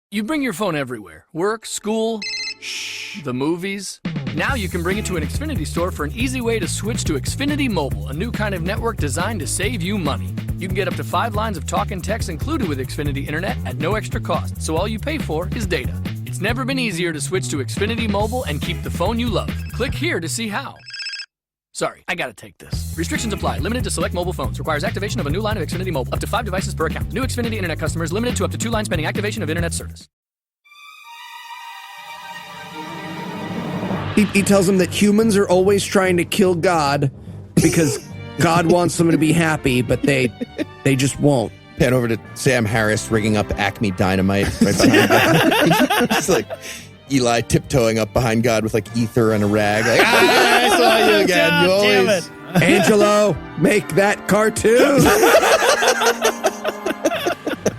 You bring your phone everywhere. Work, school, the movies. Now you can bring it to an Xfinity store for an easy way to switch to Xfinity Mobile, a new kind of network designed to save you money. You can get up to 5 lines of talk and text included with Xfinity Internet at no extra cost, so all you pay for is data. It's never been easier to switch to Xfinity Mobile and keep the phone you love. Click here to see how. Sorry, I gotta take this. Restrictions apply. Limited to select mobile phones. Requires activation of a new line of Xfinity Mobile. Up to 5 devices per account. New Xfinity Internet customers limited to up to 2 lines pending activation of Internet service. He tells them that humans are always trying to kill God because God wants them to be happy, but they just won't. Pan over to Sam Harris rigging up Acme Dynamite right behind God. It's like Eli tiptoeing up behind God with like ether and a rag. Like, I saw you again. You always... Angelo, make that cartoon.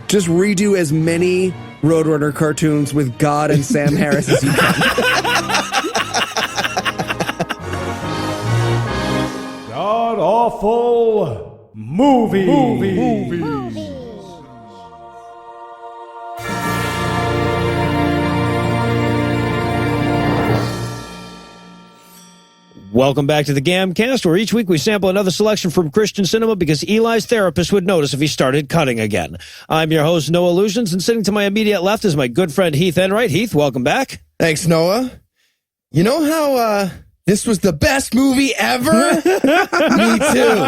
Just redo as many Roadrunner cartoons with God and Sam Harris as you can. God awful movies. Welcome back to the GAMcast, where each week we sample another selection from Christian cinema because Eli's therapist would notice if he started cutting again. I'm your host, Noah Lugeons, and sitting to my immediate left is my good friend Heath Enwright. Heath, welcome back. Thanks, Noah. You know how this was the best movie ever? Me too.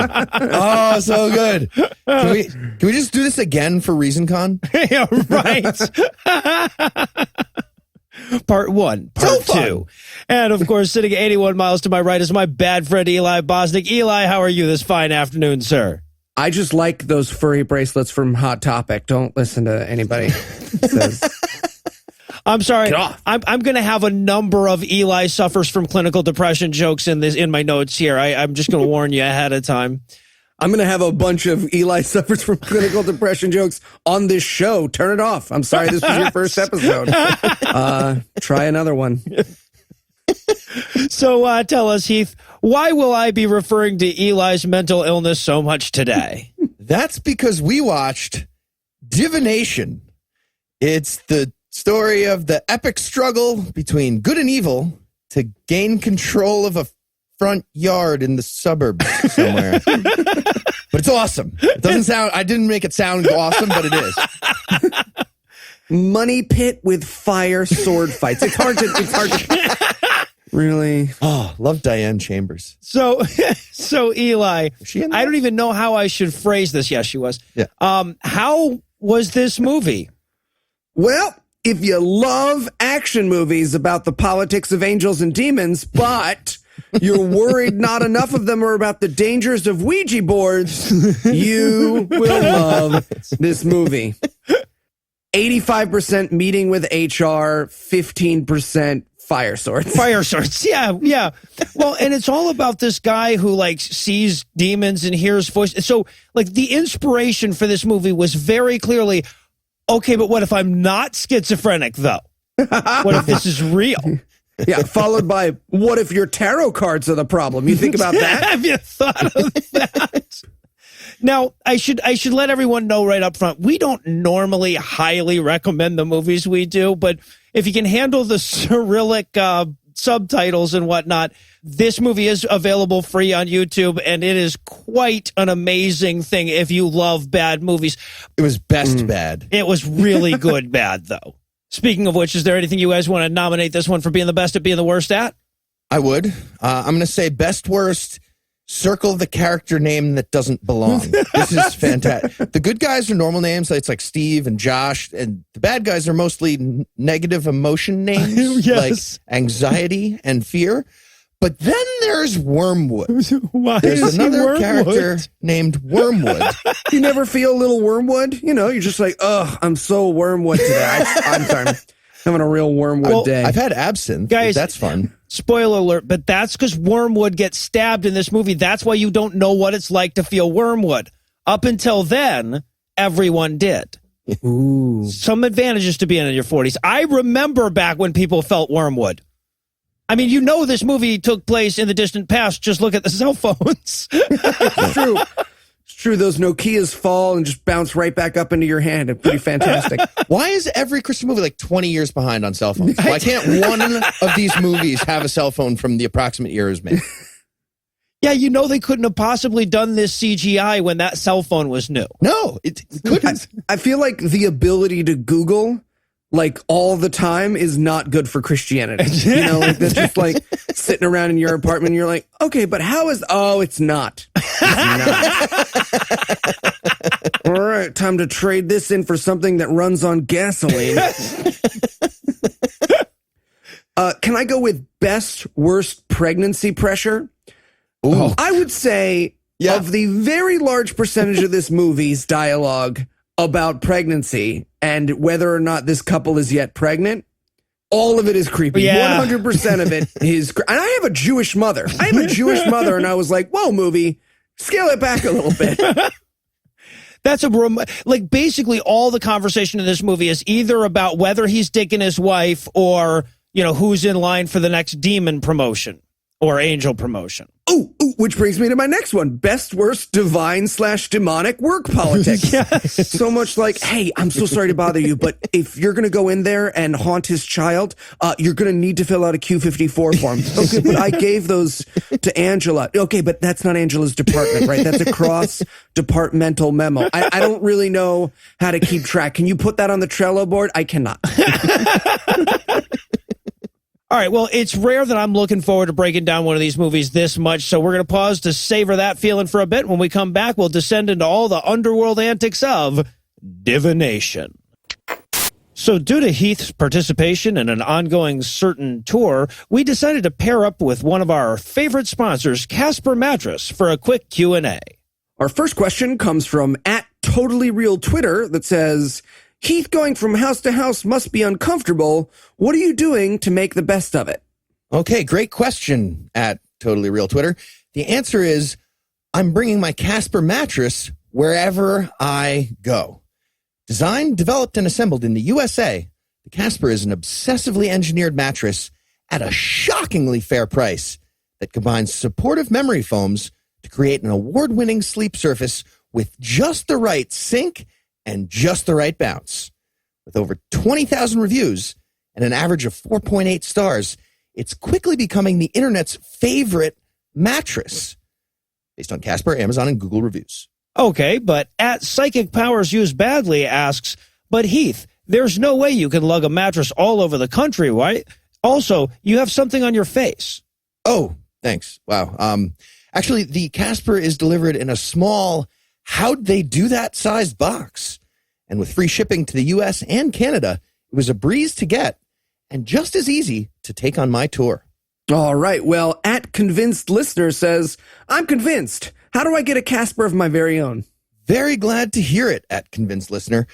Oh, so good. Can we just do this again for ReasonCon? Yeah, right. Part 1, Part 2. And, of course, sitting 81 miles to my right is my bad friend Eli Bosnick. Eli, how are you this fine afternoon, sir? I just like those furry bracelets from Hot Topic. Don't listen to anybody who says... I'm sorry. I'm going to have a number of Eli suffers from clinical depression jokes in my notes here. I'm just going to warn you ahead of time. I'm going to have a bunch of Eli suffers from clinical depression jokes on this show. Turn it off. I'm sorry this was your first episode. Try another one. So tell us, Heath, why will I be referring to Eli's mental illness so much today? That's because we watched Divination. It's the story of the epic struggle between good and evil to gain control of a front yard in the suburbs somewhere. But it's awesome. It doesn't sound, I didn't make it sound awesome, but it is. Money pit with fire sword fights. It's hard to really. Oh, love Diane Chambers. So Eli, Was she in there? I don't even know how I should phrase this. Yes, she was. Yeah. How was this movie? Well, if you love action movies about the politics of angels and demons, but you're worried not enough of them are about the dangers of Ouija boards, you will love this movie. 85% meeting with HR, 15% fire swords. Fire swords, yeah. Well, and it's all about this guy who like sees demons and hears voices. So like the inspiration for this movie was very clearly, okay, but what if I'm not schizophrenic though? What if this is real? Yeah, followed by, what if your tarot cards are the problem? You think about that? Have you thought of that? Now, I should let everyone know right up front, we don't normally highly recommend the movies we do, but if you can handle the Cyrillic subtitles and whatnot, this movie is available free on YouTube, and it is quite an amazing thing if you love bad movies. It was best bad. It was really good bad, though. Speaking of which, is there anything you guys want to nominate this one for being the best at being the worst at? I would. I'm going to say best worst, circle the character name that doesn't belong. This is fantastic. The good guys are normal names. It's like Steve and Josh, and the bad guys are mostly negative emotion names, Yes. like anxiety and fear. But then there's Wormwood. Why There's is he another Wormwood? character named Wormwood. You never feel a little wormwood? You know, you're just like, ugh, I'm so wormwood today. I'm sorry. I'm having a real wormwood day. I've had absinthe. Guys, that's fun. Spoiler alert, but that's because Wormwood gets stabbed in this movie. That's why you don't know what it's like to feel wormwood. Up until then, everyone did. Ooh. Some advantages to being in your 40s. I remember back when people felt wormwood. I mean, you know this movie took place in the distant past. Just look at the cell phones. It's true. It's true. Those Nokias fall and just bounce right back up into your hand. It's pretty fantastic. Why is every Christian movie like 20 years behind on cell phones? Why can't one of these movies have a cell phone from the approximate year it was made? Yeah, you know they couldn't have possibly done this CGI when that cell phone was new. No, it couldn't. I feel like the ability to Google like all the time is not good for Christianity. You know, like that's just like sitting around in your apartment and you're like, okay, but how is, oh, it's not. It's not. All right, time to trade this in for something that runs on gasoline. Can I go with best, worst pregnancy pressure? Ooh. I would say of the very large percentage of this movie's dialogue about pregnancy and whether or not this couple is yet pregnant, all of it is creepy. Yeah. 100% of it is. And I have a Jewish mother. And I was like, whoa, movie, scale it back a little bit. That's like basically all the conversation in this movie is either about whether he's digging his wife or, you know, who's in line for the next demon promotion or angel promotion. Ooh, which brings me to my next one. Best, worst, divine/demonic work politics. Yes. So much like, hey, I'm so sorry to bother you, but if you're going to go in there and haunt his child, you're going to need to fill out a Q54 form. Okay, but I gave those to Angela. Okay, but that's not Angela's department, right? That's a cross-departmental memo. I don't really know how to keep track. Can you put that on the Trello board? I cannot. All right, well, it's rare that I'm looking forward to breaking down one of these movies this much, so we're going to pause to savor that feeling for a bit. When we come back, we'll descend into all the underworld antics of divination. So due to Heath's participation in an ongoing certain tour, we decided to pair up with one of our favorite sponsors, Casper Mattress, for a quick Q&A. Our first question comes from @TotallyReal Twitter that says, Heath, going from house to house must be uncomfortable. What are you doing to make the best of it? Okay, great question @TotallyReal Twitter. The answer is I'm bringing my Casper mattress wherever I go. Designed, developed, and assembled in the USA, the Casper is an obsessively engineered mattress at a shockingly fair price that combines supportive memory foams to create an award-winning sleep surface with just the right sink and just the right bounce. With over 20,000 reviews and an average of 4.8 stars, it's quickly becoming the internet's favorite mattress, based on Casper, Amazon, and Google reviews. Okay, but @Psychic Powers Used Badly asks, but Heath, there's no way you can lug a mattress all over the country, right? Also, you have something on your face. Oh, thanks. Wow. Actually, the Casper is delivered in a small, how'd they do that sized box? And with free shipping to the US and Canada, it was a breeze to get and just as easy to take on my tour. All right. Well, @Convinced Listener says, I'm convinced. How do I get a Casper of my very own? Very glad to hear it, @Convinced Listener.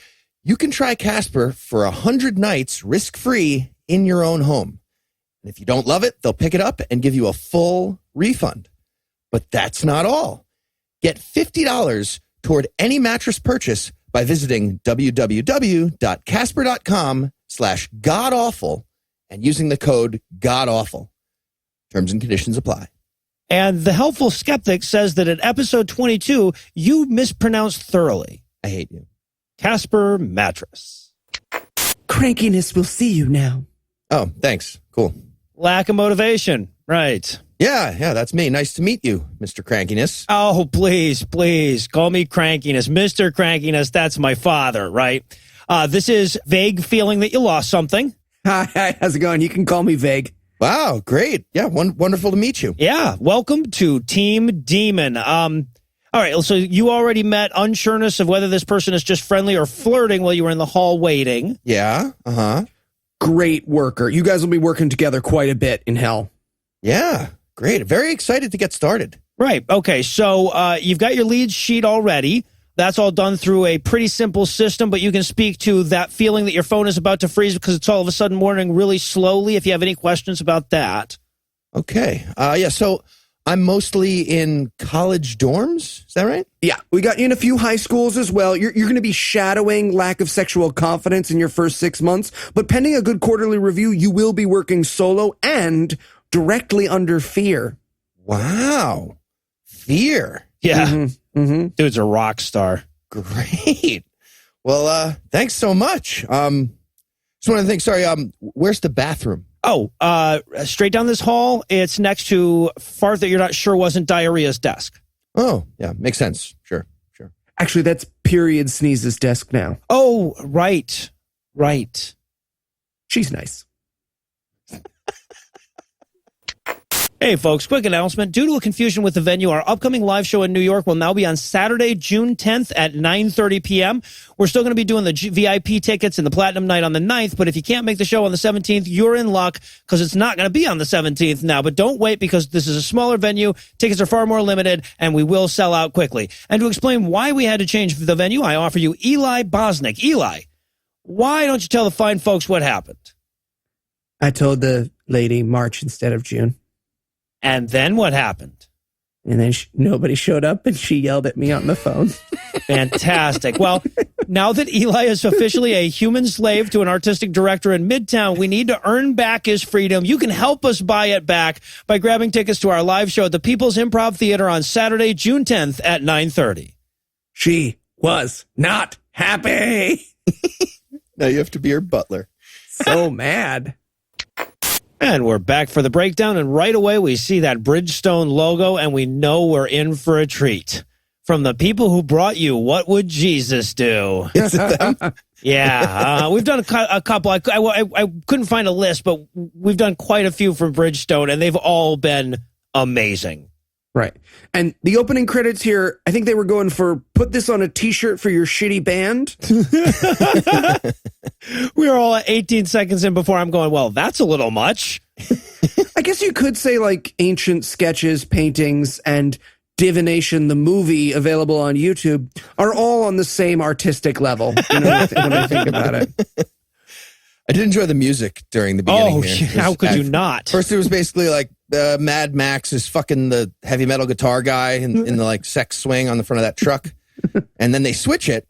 You can try Casper for 100 nights risk-free in your own home. And if you don't love it, they'll pick it up and give you a full refund. But that's not all. Get $50 toward any mattress purchase by visiting www.casper.com/godawful and using the code GODAWFUL. Terms and conditions apply. And the helpful skeptic says that in episode 22, you mispronounced thoroughly. I hate you. Casper Mattress. Crankiness will see you now. Oh, thanks. Cool. Lack of motivation. Right. Yeah, that's me. Nice to meet you, Mr. Crankiness. Oh, please. Call me Crankiness. Mr. Crankiness, that's my father, right? This is vague feeling that you lost something. Hi, how's it going? You can call me Vague. Wow, great. Yeah, wonderful to meet you. Yeah, welcome to Team Demon. All right, so you already met unsureness of whether this person is just friendly or flirting while you were in the hall waiting. Yeah, Great worker. You guys will be working together quite a bit in hell. Yeah, great. Very excited to get started. Right, okay, so you've got your lead sheet already. That's all done through a pretty simple system, but you can speak to that feeling that your phone is about to freeze because it's all of a sudden warning really slowly if you have any questions about that. Okay. So I'm mostly in college dorms. Is that right? Yeah, we got you in a few high schools as well. You're going to be shadowing lack of sexual confidence in your first 6 months, but pending a good quarterly review, you will be working solo and directly under fear. Wow. Fear. Yeah. Mm-hmm. Dude's a rock star. Great. Well, thanks so much. Just one of the things. Sorry. Where's the bathroom? Oh, straight down this hall. It's next to fart that you're not sure wasn't diarrhea's desk. Oh, yeah, makes sense. Sure. Actually, that's Period Sneeze's desk now. Oh, right. She's nice. Hey, folks, quick announcement. Due to a confusion with the venue, our upcoming live show in New York will now be on Saturday, June 10th at 9:30 p.m. We're still going to be doing the VIP tickets and the Platinum Night on the 9th, but if you can't make the show on the 17th, you're in luck because it's not going to be on the 17th now. But don't wait because this is a smaller venue. Tickets are far more limited, and we will sell out quickly. And to explain why we had to change the venue, I offer you Eli Bosnick. Eli, why don't you tell the fine folks what happened? I told the lady March instead of June. And then what happened? And then nobody showed up, and she yelled at me on the phone. Fantastic. Well, now that Eli is officially a human slave to an artistic director in Midtown, we need to earn back his freedom. You can help us buy it back by grabbing tickets to our live show at the People's Improv Theater on Saturday, June 10th at 9:30. She was not happy. Now you have to be her butler. So mad. And we're back for the breakdown, and right away we see that Bridgestone logo, and we know we're in for a treat. From the people who brought you What Would Jesus Do? Yeah, we've done a couple. I couldn't find a list, but we've done quite a few from Bridgestone, and they've all been amazing. Right. And the opening credits here, I think they were going for put this on a t-shirt for your shitty band. We were all at 18 seconds in before I'm going, well, that's a little much. I guess you could say like ancient sketches, paintings, and Divination, the movie available on YouTube, are all on the same artistic level. You know, when I think about it. I did enjoy the music during the beginning. Oh, here. how could you not? First, it was basically like Mad Max is fucking the heavy metal guitar guy in the like sex swing on the front of that truck. And then they switch it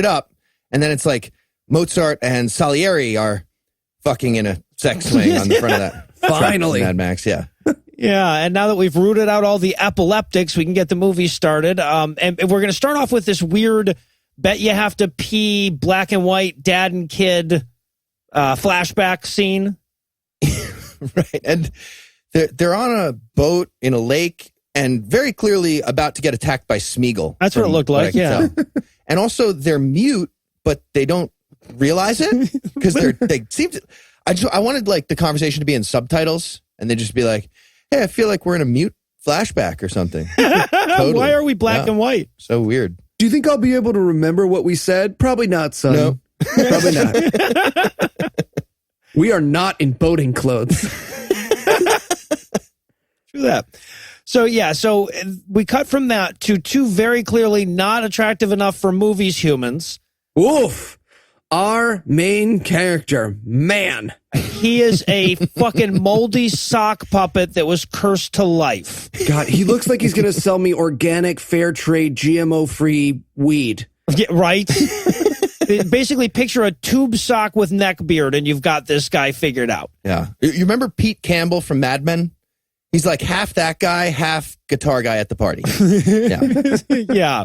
up. And then it's like Mozart and Salieri are fucking in a sex swing on the front of that. Finally. Mad Max, yeah. Yeah, and now that we've rooted out all the epileptics, we can get the movie started. And we're going to start off with this weird bet you have to pee black and white dad and kid flashback scene. Right. And they're on a boat in a lake and very clearly about to get attacked by Smeagol. That's what it looked like, yeah. And also they're mute, but they don't realize it because they seem to. I wanted like the conversation to be in subtitles and they just be like, hey, I feel like we're in a mute flashback or something. Totally. Why are we black and white? So weird. Do you think I'll be able to remember what we said? Probably not, son. No. Probably not. We are not in boating clothes. True that. So, yeah, so we cut from that to two very clearly not attractive enough for movies humans. Oof. Our main character, man. He is a fucking moldy sock puppet that was cursed to life. God, he looks like he's going to sell me organic, fair trade, GMO-free weed. Yeah, right? Basically, picture a tube sock with neck beard, and you've got this guy figured out. Yeah. You remember Pete Campbell from Mad Men? He's like half that guy, half guitar guy at the party. Yeah. Yeah.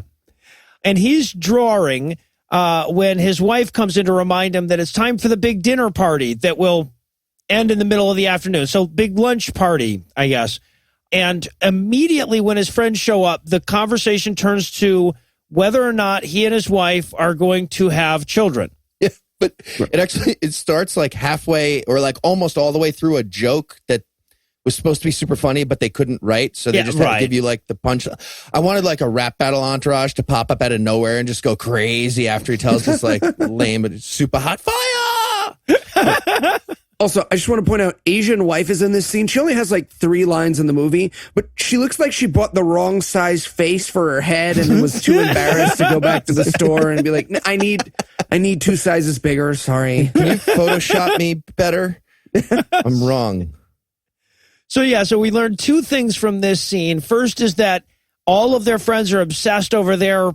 And he's drawing when his wife comes in to remind him that it's time for the big dinner party that will end in the middle of the afternoon. So big lunch party, I guess. And immediately when his friends show up, the conversation turns to whether or not he and his wife are going to have children. Yeah, but it starts like halfway or like almost all the way through a joke that was supposed to be super funny, but they couldn't write, so they just had to give you like the punch. I wanted like a rap battle entourage to pop up out of nowhere and just go crazy after he tells this like lame but super hot fire. Also, I just want to point out, Asian wife is in this scene. She only has like 3 lines in the movie, but she looks like she bought the wrong size face for her head and was too embarrassed to go back to the store and be like, I need 2 sizes bigger. Sorry. Can you Photoshop me better? I'm wrong. So, yeah, so we learned 2 things from this scene. First is that all of their friends are obsessed over their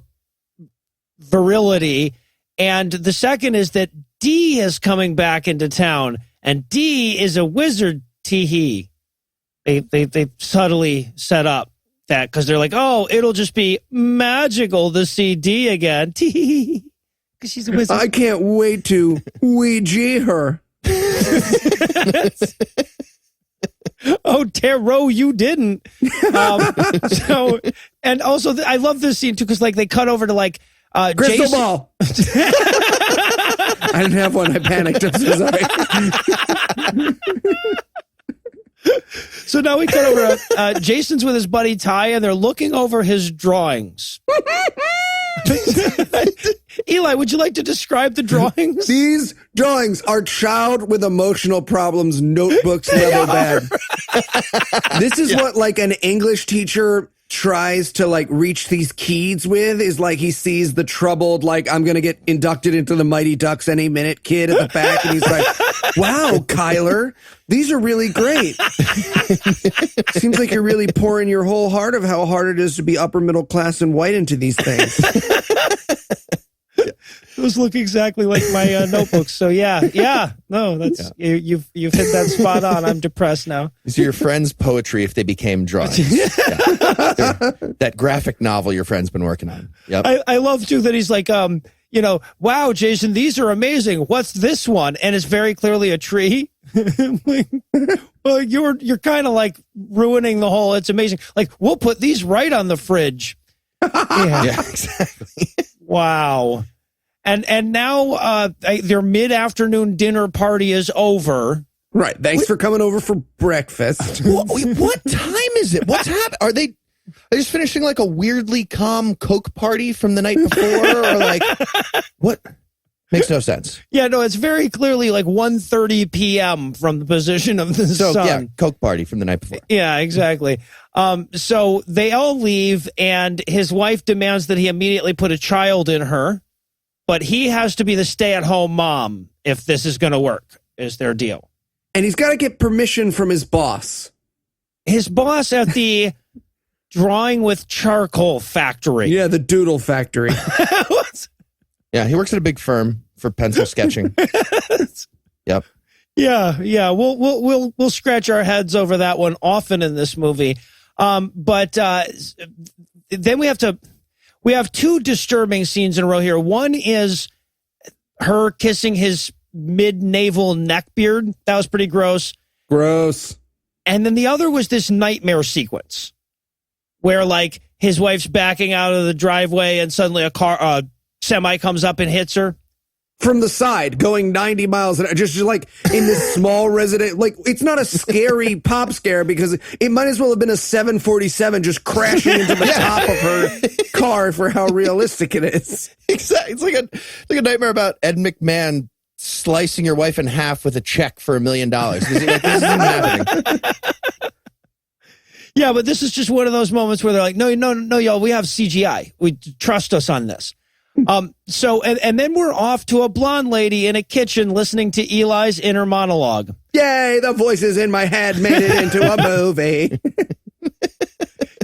virility. And the second is that D is coming back into town. And D is a wizard, tee-hee. They subtly set up that because they're like, oh, it'll just be magical to see Dee again. Because she's a wizard. I can't wait to Ouija her. Oh, Tarot, you didn't. So, and also, I love this scene too because like they cut over to like Crystal Jason. ball. I didn't have one. I panicked. I'm so sorry. So now we cut over. Jason's with his buddy Ty, and they're looking over his drawings. Eli, would you like to describe the drawings? These drawings are child with emotional problems notebooks level bad. This is what like an English teacher tries to like reach these kids with, is like he sees the troubled, like I'm going to get inducted into the Mighty Ducks any minute kid at the back. And he's like, wow, Kyler, these are really great. Seems like you're really pouring your whole heart of how hard it is to be upper middle class and white into these things. Those look exactly like my notebooks. So yeah. No, that's you've hit that spot on. I'm depressed now. These are your friends' poetry if they became drawings. That graphic novel your friend's been working on. Yep. I love too that he's like, wow, Jason, these are amazing. What's this one? And it's very clearly a tree. Like, well, you're kind of like ruining the whole. It's amazing. Like, we'll put these right on the fridge. Yeah, exactly. Wow. And now their mid-afternoon dinner party is over. Right. Thanks for coming over for breakfast. What time is it? What's happening? Are they just finishing like a weirdly calm Coke party from the night before? Or like, what? Makes no sense. Yeah, no, it's very clearly like 1:30 p.m. from the position of the sun. Yeah, Coke party from the night before. Yeah, exactly. So they all leave, and his wife demands that he immediately put a child in her, but he has to be the stay-at-home mom if this is going to work, is their deal. And he's got to get permission from his boss. His boss at the drawing with charcoal factory. Yeah, the doodle factory. Yeah, he works at a big firm for pencil sketching. Yep. Yeah. We'll scratch our heads over that one often in this movie. But then we have two disturbing scenes in a row here. One is her kissing his mid-navel neckbeard. That was pretty gross. Gross. And then the other was this nightmare sequence where like his wife's backing out of the driveway and suddenly a semi comes up and hits her. From the side, going 90 miles an hour, just like in this small resident, like it's not a scary pop scare because it might as well have been a 747 just crashing into the top of her car for how realistic it is. Exactly. It's like a nightmare about Ed McMahon slicing your wife in half with a check for $1 million. This isn't happening. Yeah, but this is just one of those moments where they're like, no, y'all, we have CGI. We trust us on this. So then we're off to a blonde lady in a kitchen listening to Eli's inner monologue. Yay, the voices in my head made it into a movie.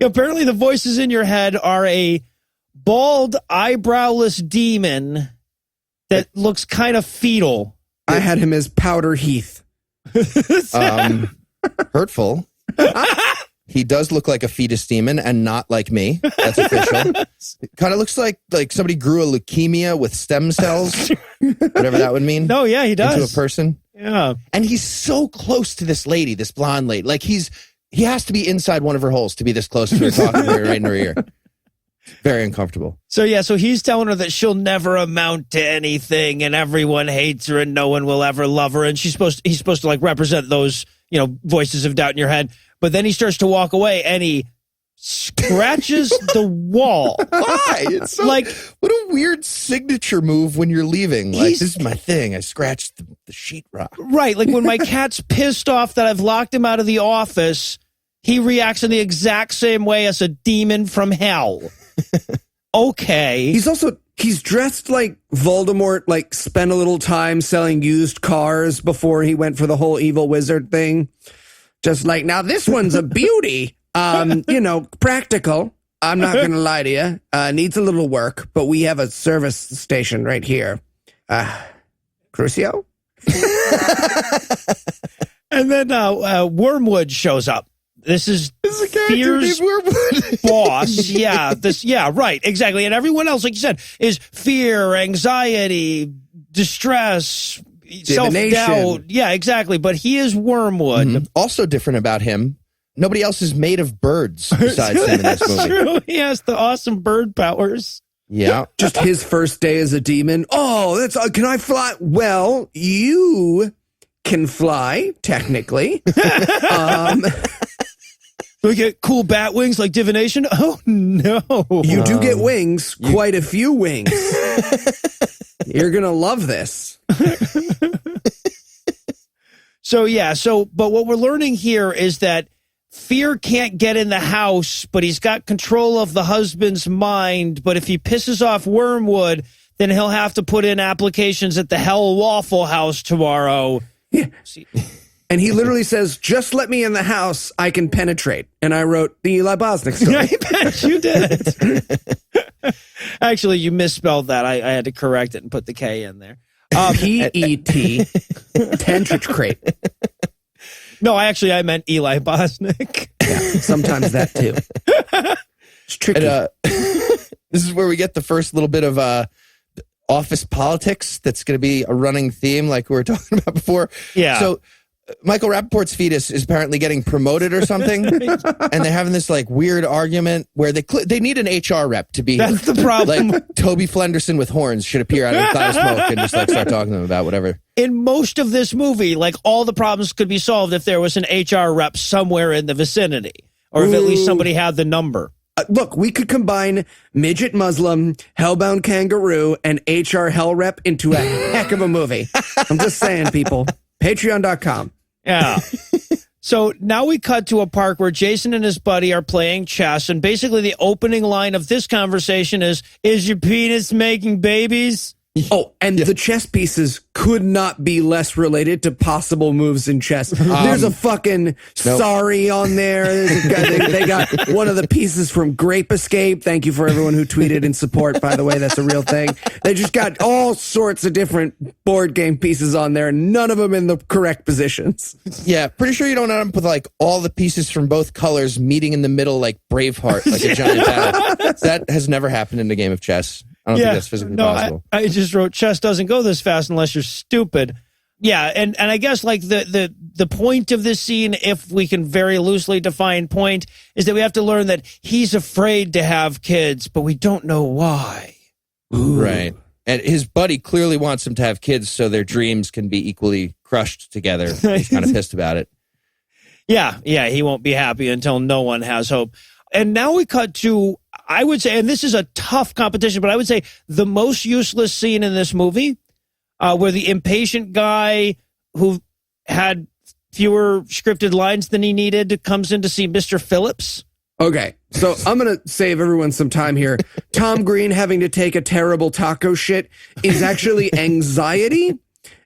Apparently the voices in your head are a bald, eyebrowless demon that looks kind of fetal. I had him as Powder Heath. Hurtful. He does look like a fetus demon and not like me. That's official. It kind of looks like somebody grew a leukemia with stem cells, whatever that would mean. No, yeah, he does. Into a person. Yeah. And he's so close to this lady, this blonde lady. Like he has to be inside one of her holes to be this close to her, talking to her right in her ear. Very uncomfortable. So he's telling her that she'll never amount to anything and everyone hates her and no one will ever love her. And he's supposed to like represent those, voices of doubt in your head. But then he starts to walk away and he scratches the wall. Why? It's so, like, what a weird signature move when you're leaving. Like, this is my thing. I scratched the sheetrock. Right. Like when my cat's pissed off that I've locked him out of the office, he reacts in the exact same way as a demon from hell. Okay. He's dressed like Voldemort, like spent a little time selling used cars before he went for the whole evil wizard thing. Just like, now this one's a beauty. Practical. I'm not going to lie to you. Needs a little work, but we have a service station right here. Crucio? And then Wormwood shows up. This is This is a character Fear's named Wormwood. boss. Yeah, right, exactly. And everyone else, like you said, is fear, anxiety, distress, self-doubt. Yeah, exactly. But he is Wormwood. Mhm. Also different about him, nobody else is made of birds besides him in this That's movie. true. He has the awesome bird powers. Yeah. Just his first day as a demon. Oh, that's can I fly? Well, you can fly technically. Do we get cool bat wings like divination? Oh no! You do get wings, quite a few wings. You're gonna love this. But what we're learning here is that Fear can't get in the house, but he's got control of the husband's mind. But if he pisses off Wormwood, then he'll have to put in applications at the Hell Waffle House tomorrow. Yeah. And he literally says, just let me in the house, I can penetrate. And I wrote the Eli Bosnick story. I bet you did. Actually, you misspelled that. I had to correct it and put the K in there. P-E-T, penetrate. No, I meant Eli Bosnick. Yeah, sometimes that too. It's tricky. And, this is where we get the first little bit of office politics that's going to be a running theme like we were talking about before. Yeah. So Michael Rappaport's fetus is apparently getting promoted or something, and they're having this like weird argument where they need an HR rep to be. That's the problem. Like Toby Flenderson with horns should appear out of a cloud of smoke and just like start talking to them about whatever. In most of this movie, like all the problems could be solved if there was an HR rep somewhere in the vicinity, or if at least somebody had the number. Look, we could combine midget Muslim, hellbound kangaroo, and HR hell rep into a heck of a movie. I'm just saying, people. Patreon.com. Yeah. So now we cut to a park where Jason and his buddy are playing chess, and basically the opening line of this conversation is your penis making babies? Oh, and the chess pieces could not be less related to possible moves in chess. There's a fucking sorry on there. There's a guy, they got one of the pieces from Grape Escape. Thank you for everyone who tweeted in support, by the way. That's a real thing. They just got all sorts of different board game pieces on there, none of them in the correct positions. Yeah, pretty sure you don't end up with like all the pieces from both colors meeting in the middle like Braveheart, like a giant battle. That has never happened in a game of chess. I don't think that's physically possible. I just wrote chess doesn't go this fast unless you're stupid. Yeah, and I guess like the point of this scene, if we can very loosely define point, is that we have to learn that he's afraid to have kids, but we don't know why. Ooh. Right. And his buddy clearly wants him to have kids so their dreams can be equally crushed together. He's kind of pissed about it. Yeah, he won't be happy until no one has hope. And now we cut to, I would say, and this is a tough competition, but I would say the most useless scene in this movie, where the impatient guy who had fewer scripted lines than he needed comes in to see Mr. Phillips. Okay, so I'm going to save everyone some time here. Tom Green having to take a terrible taco shit is actually anxiety,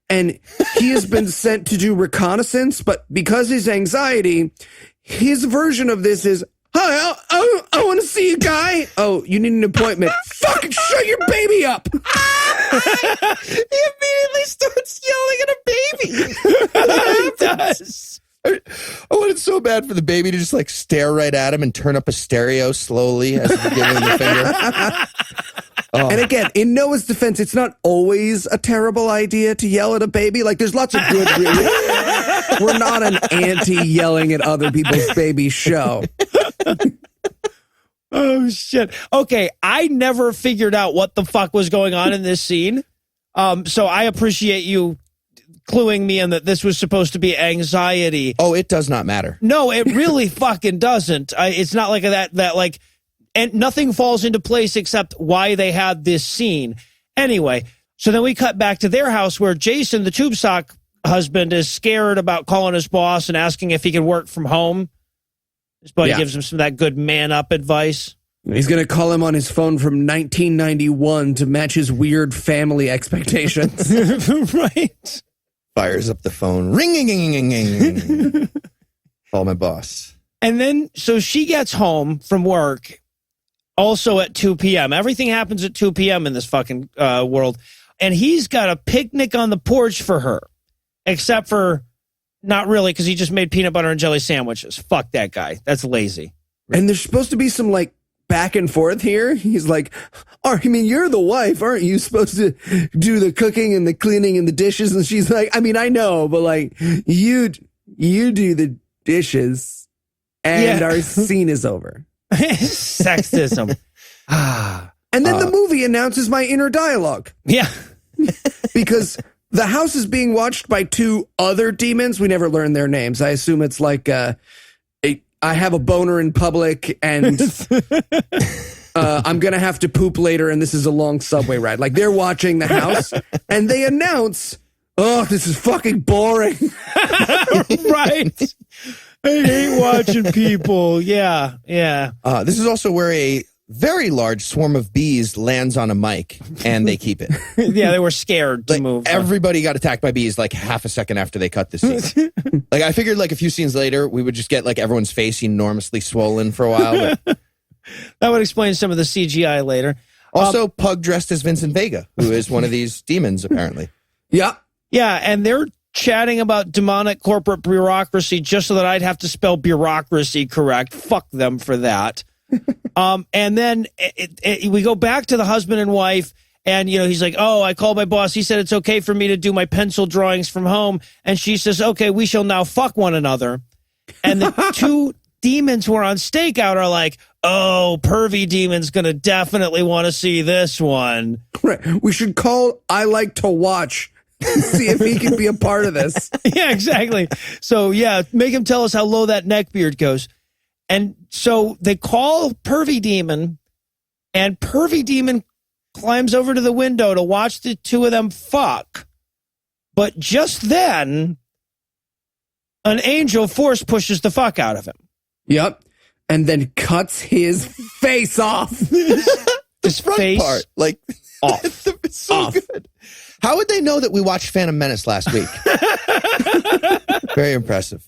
and he has been sent to do reconnaissance, but because his anxiety, his version of this is, hi, I want to see you, guy. Oh, you need an appointment. Fucking shut your baby up. He immediately starts yelling at a baby. He does. I wanted so bad for the baby to just like stare right at him and turn up a stereo slowly as he gave him the finger. Oh. And again, in Noah's defense, it's not always a terrible idea to yell at a baby. Like, there's lots of good reasons. We're not an anti-yelling at other people's babies show. Oh, shit. Okay, I never figured out what the fuck was going on in this scene. So I appreciate you cluing me in that this was supposed to be anxiety. Oh, it does not matter. No, it really fucking doesn't. It's not like that like, and nothing falls into place except why they had this scene. Anyway, so then we cut back to their house where Jason, the tube sock husband, is scared about calling his boss and asking if he can work from home. His buddy gives him some of that good man up advice. He's going to call him on his phone from 1991 to match his weird family expectations. Right. Fires up the phone. Ring. Call my boss. And then, so she gets home from work also at 2 p.m. Everything happens at 2 p.m. in this fucking world. And he's got a picnic on the porch for her, except for not really, because he just made peanut butter and jelly sandwiches. Fuck that guy. That's lazy. And there's supposed to be some like back and forth here. He's like, I mean, you're the wife, aren't you supposed to do the cooking and the cleaning and the dishes? And she's like, I mean, I know, but like you do the dishes and our scene is over. Sexism. And then the movie announces my inner dialogue. Yeah. Because the house is being watched by two other demons. We never learn their names. I assume it's like I have a boner in public and I'm going to have to poop later and this is a long subway ride. Like they're watching the house and they announce, oh, this is fucking boring. Right. I hate watching people. Yeah. This is also where a very large swarm of bees lands on a mic and they keep it. Yeah, they were scared to Like, move. everybody got attacked by bees like half a second after they cut the scene. Like I figured like a few scenes later we would just get like everyone's face enormously swollen for a while. But That would explain some of the CGI later. also, Pug dressed as Vincent Vega, who is one of these demons apparently. Yeah. Yeah, and they're chatting about demonic corporate bureaucracy just so that I'd have to spell bureaucracy correct. Fuck them for that. And then we go back to the husband and wife, and he's like, oh, I called my boss. He said it's okay for me to do my pencil drawings from home. And she says, okay, we shall now fuck one another. And the two demons who are on stakeout are like, oh, pervy demon's gonna definitely want to see this one. Right. We should call I Like to Watch. See if he can be a part of this. Yeah, exactly. So, yeah, make him tell us how low that neck beard goes. And so they call Pervy Demon, and Pervy Demon climbs over to the window to watch the two of them fuck. But just then, an angel force pushes the fuck out of him. Yep. And then cuts his face off. This front face part, like, off. it's so good. How would they know that we watched Phantom Menace last week? Very impressive.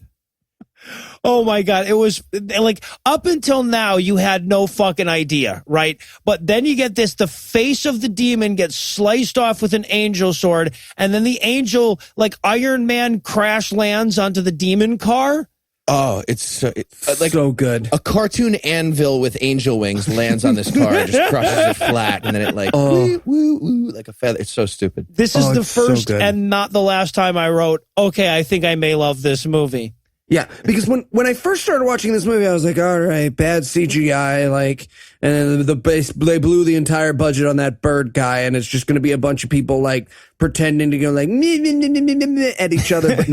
Oh my God. It was like up until now, you had no fucking idea, right? But then you get this, the face of the demon gets sliced off with an angel sword. And then the angel, like Iron Man, crash lands onto the demon car. Oh, it's so, like so good. a cartoon anvil with angel wings lands on this car, just crushes it flat, and then it like woo, woo, woo, like a feather. It's so stupid. This is the it's so first good. and not the last time I wrote, okay, I think I may love this movie. Yeah, because when I first started watching this movie, I was like, all right, bad CGI, like, and they blew the entire budget on that bird guy, and it's just going to be a bunch of people like pretending to go like at each other. But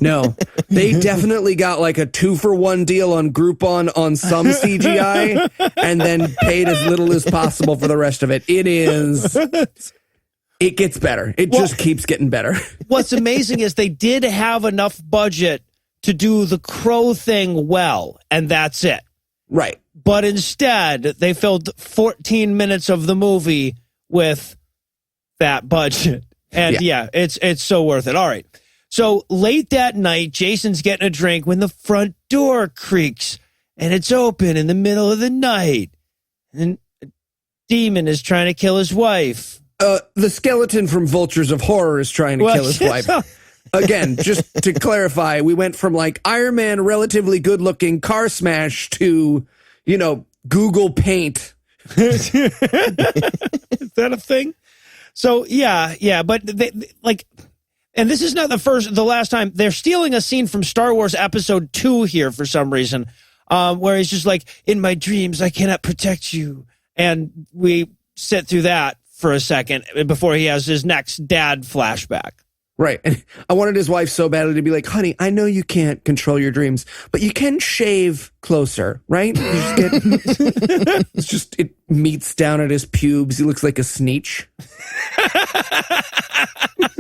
no, they definitely got like a 2-for-1 deal on Groupon on some CGI, and then paid as little as possible for the rest of it. It gets better. It just keeps getting better. What's amazing is they did have enough budget to do the crow thing well, and that's it. Right. But instead, they filled 14 minutes of the movie with that budget. And yeah, it's so worth it. All right. So late that night, Jason's getting a drink when the front door creaks, and it's open in the middle of the night. And a demon is trying to kill his wife. The skeleton from Vultures of Horror is trying to kill his wife. Again, just to clarify, we went from like Iron Man, relatively good looking car smash to, Google Paint. Is that a thing? So yeah, but they, like, and this is not the last time they're stealing a scene from Star Wars Episode 2 here for some reason, where he's just like, in my dreams, I cannot protect you. And we sit through that for a second before he has his next dad flashback. Right. And I wanted his wife so badly to be like, honey, I know you can't control your dreams, but you can shave closer, right? You just get, it meets down at his pubes. He looks like a sneetch.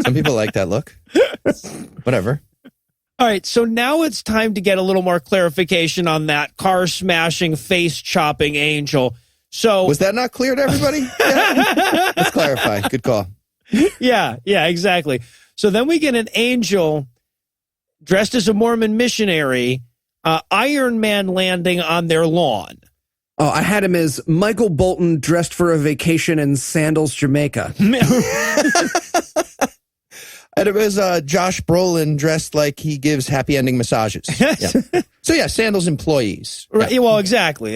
Some people like that look. Whatever. All right, so now it's time to get a little more clarification on that car smashing, face chopping angel. So Was that not clear to everybody? Yeah. Let's clarify. Good call. Yeah, exactly. So then we get an angel dressed as a Mormon missionary, Iron Man landing on their lawn. Oh, I had him as Michael Bolton dressed for a vacation in Sandals, Jamaica. And it was Josh Brolin dressed like he gives happy ending massages. Yeah. So yeah, Sandals employees. Right. Yeah. Well, exactly.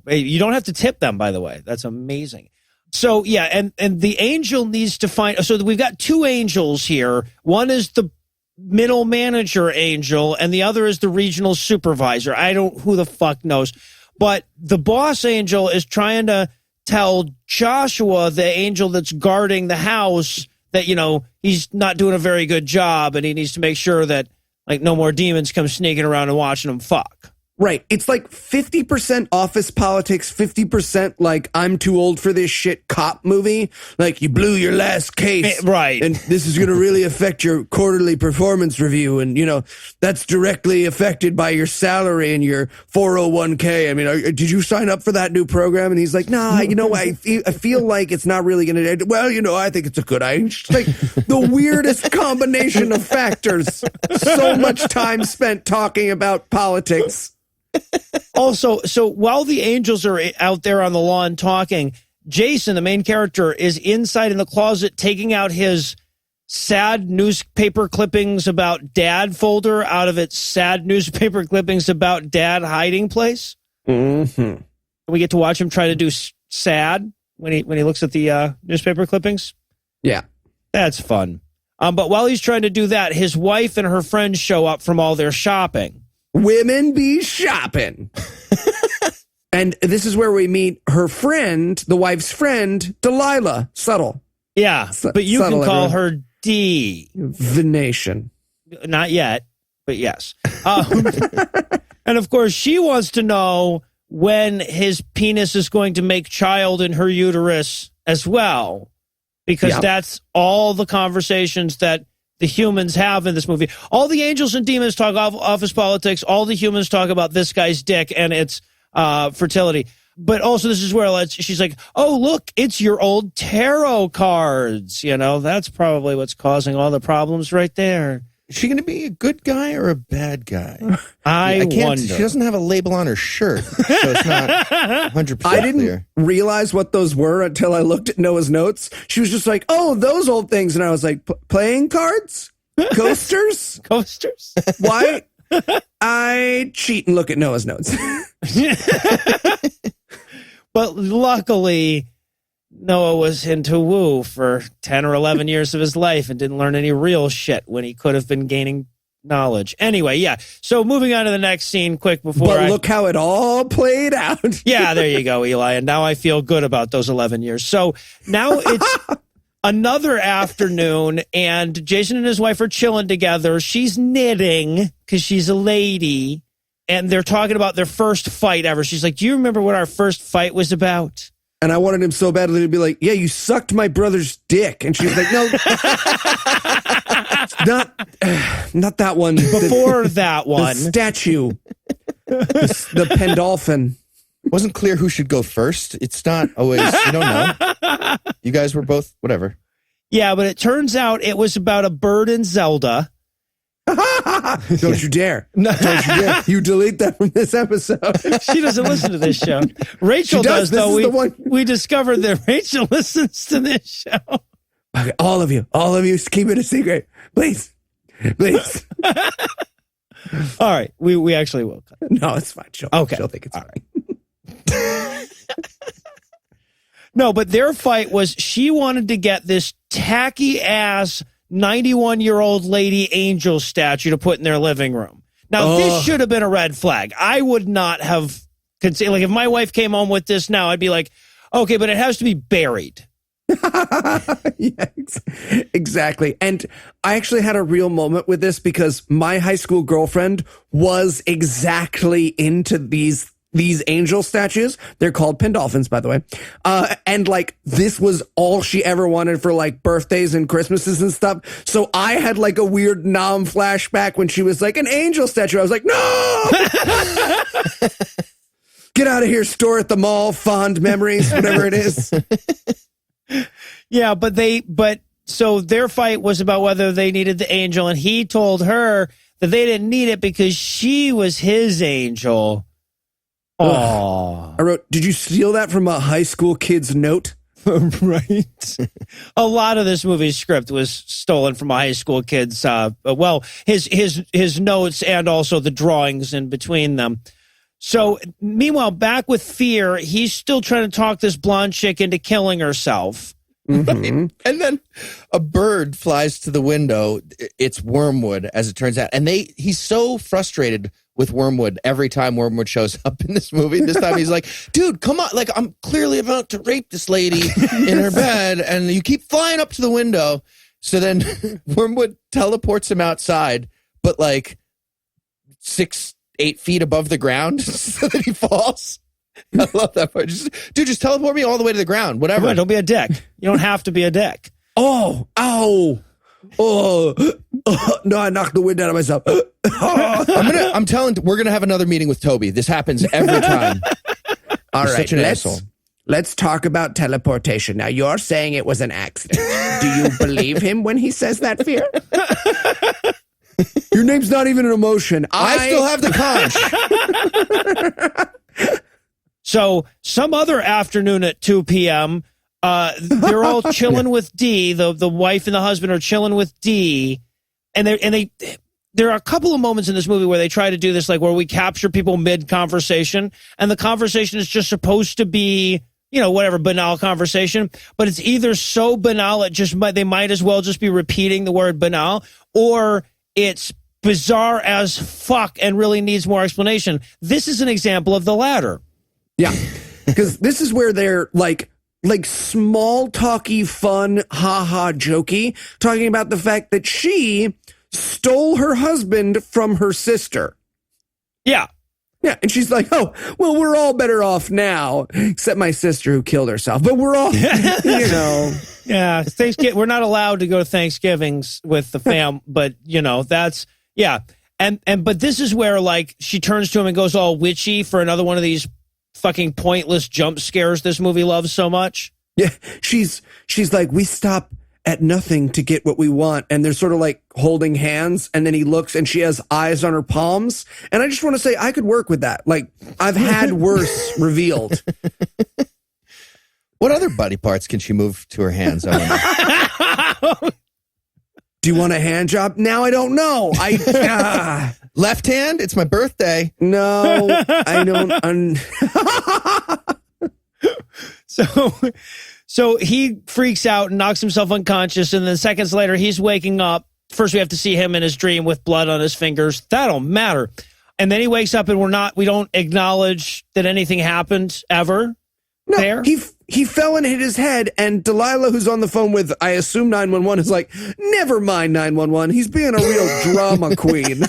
Hey, you don't have to tip them, by the way. That's amazing. So yeah, and the angel needs to find. So we've got two angels here. One is the middle manager angel, and the other is the regional supervisor. Who the fuck knows. But the boss angel is trying to tell Joshua, the angel that's guarding the house, that, he's not doing a very good job and he needs to make sure that, like, no more demons come sneaking around and watching him fuck. Right. It's like 50% office politics, 50% like I'm too old for this shit cop movie. Like, you blew your last case. Right. And this is going to really affect your quarterly performance review. And, that's directly affected by your salary and your 401k. I mean, did you sign up for that new program? And he's like, nah, I feel like it's not really going to. Well, I think it's a good idea. It's like the weirdest combination of factors. So much time spent talking about politics. Also, so while the angels are out there on the lawn talking, Jason, the main character, is inside in the closet taking out his sad newspaper clippings about dad folder out of its sad newspaper clippings about dad hiding place. Mm-hmm. We get to watch him try to do sad when he looks at the newspaper clippings. Yeah. That's fun. But while he's trying to do that, his wife and her friends show up from all their shopping. Women be shopping. And this is where we meet her friend, the wife's friend, Delilah. Subtle. Yeah, but you can call her Divination. Not yet, but yes. And of course, she wants to know when his penis is going to make child in her uterus as well, because that's all the conversations that the humans have in this movie. All the angels and demons talk office politics. All the humans talk about this guy's dick and its fertility. But also, this is where she's like, oh, look, it's your old tarot cards. That's probably what's causing all the problems right there. Is she going to be a good guy or a bad guy? I wonder. She doesn't have a label on her shirt, so it's not 100% I didn't clear. realize what those were until I looked at Noah's notes. She was just like, oh, those old things. And I was like, playing cards? Coasters? Coasters? Why? I cheat and look at Noah's notes. But luckily, Noah was into woo for 10 or 11 years of his life and didn't learn any real shit when he could have been gaining knowledge. Anyway, yeah. So moving on to the next scene quick before look how it all played out. Yeah, there you go, Eli. And now I feel good about those 11 years. So now it's another afternoon, and Jason and his wife are chilling together. She's knitting because she's a lady, and they're talking about their first fight ever. She's like, do you remember what our first fight was about? And I wanted him so badly to be like, yeah, you sucked my brother's dick. And she was like, no, not that one. Before that one. The statue. The Pendolphin. Wasn't clear who should go first. It's not always, you don't know. You guys were both, whatever. Yeah, but it turns out it was about a bird in Zelda. Don't you dare. No. Don't you dare. You delete that from this episode. She doesn't listen to this show. Rachel does, though. We discovered that Rachel listens to this show. Okay, all of you, keep it a secret. Please. All right. We actually will cut. No, it's fine. She'll think it's fine. No, but their fight was she wanted to get this tacky ass 91-year-old lady angel statue to put in their living room. Now, this should have been a red flag. I would not have considered, like, if my wife came home with this now, I'd be like, okay, but it has to be buried. Yeah, exactly. And I actually had a real moment with this because my high school girlfriend was exactly into these angel statues. They're called Pendolphins, by the way. And like, this was all she ever wanted for like birthdays and Christmases and stuff. So I had like a weird Nam flashback when she was like, an angel statue. I was like, no! Get out of here, store at the mall, fond memories, whatever it is. Yeah, so their fight was about whether they needed the angel, and he told her that they didn't need it because she was his angel. Oh, I wrote, did you steal that from a high school kid's note? Right. A lot of this movie's script was stolen from a high school kid's, his notes and also the drawings in between them. So meanwhile, back with Fear, he's still trying to talk this blonde chick into killing herself. Mm-hmm. And then a bird flies to the window. It's Wormwood, as it turns out. And he's so frustrated with Wormwood every time Wormwood shows up in this movie. This time he's like, dude, come on. Like, I'm clearly about to rape this lady in her bed, and you keep flying up to the window. So then Wormwood teleports him outside, but like 6-8 feet above the ground so that he falls. I love that part. Just teleport me all the way to the ground. Whatever. Come on, don't be a dick. You don't have to be a dick. Oh, ow. Oh, no, I knocked the wind out of myself. I'm telling, we're going to have another meeting with Toby. This happens every time. All You're right, such an asshole. let's talk about teleportation. Now, you're saying it was an accident. Do you believe him when he says that, Fear? Your name's not even an emotion. I still have the conch. So some other afternoon at 2 p.m., they're all chilling with Dee. The wife and the husband are chilling with Dee, and there are a couple of moments in this movie where they try to do this, like where we capture people mid-conversation, and the conversation is just supposed to be, whatever, banal conversation, but it's either so banal they might as well just be repeating the word banal, or it's bizarre as fuck and really needs more explanation. This is an example of the latter. Yeah, because this is where they're like small talky, fun, ha-ha, jokey, talking about the fact that she stole her husband from her sister. Yeah. Yeah, and she's like, oh, well, we're all better off now, except my sister who killed herself. But we're all, Yeah, Thanksgiving. We're not allowed to go to Thanksgivings with the fam, but, that's, yeah. But this is where, like, she turns to him and goes all witchy for another one of these fucking pointless jump scares this movie loves so much. Yeah, she's like, we stop at nothing to get what we want, and they're sort of like holding hands, and then he looks and she has eyes on her palms, and I just want to say I could work with that. Like, I've had worse revealed. What other body parts can she move to her hands? Do you want a hand job? Now I don't know. Left hand? It's my birthday. No, I don't. So he freaks out and knocks himself unconscious, and then seconds later he's waking up. First we have to see him in his dream with blood on his fingers. That don't matter. And then he wakes up and we don't acknowledge that anything happened ever. No, there. He fell and hit his head, and Delilah, who's on the phone with, I assume, 911, is like, never mind 911. He's being a real drama queen.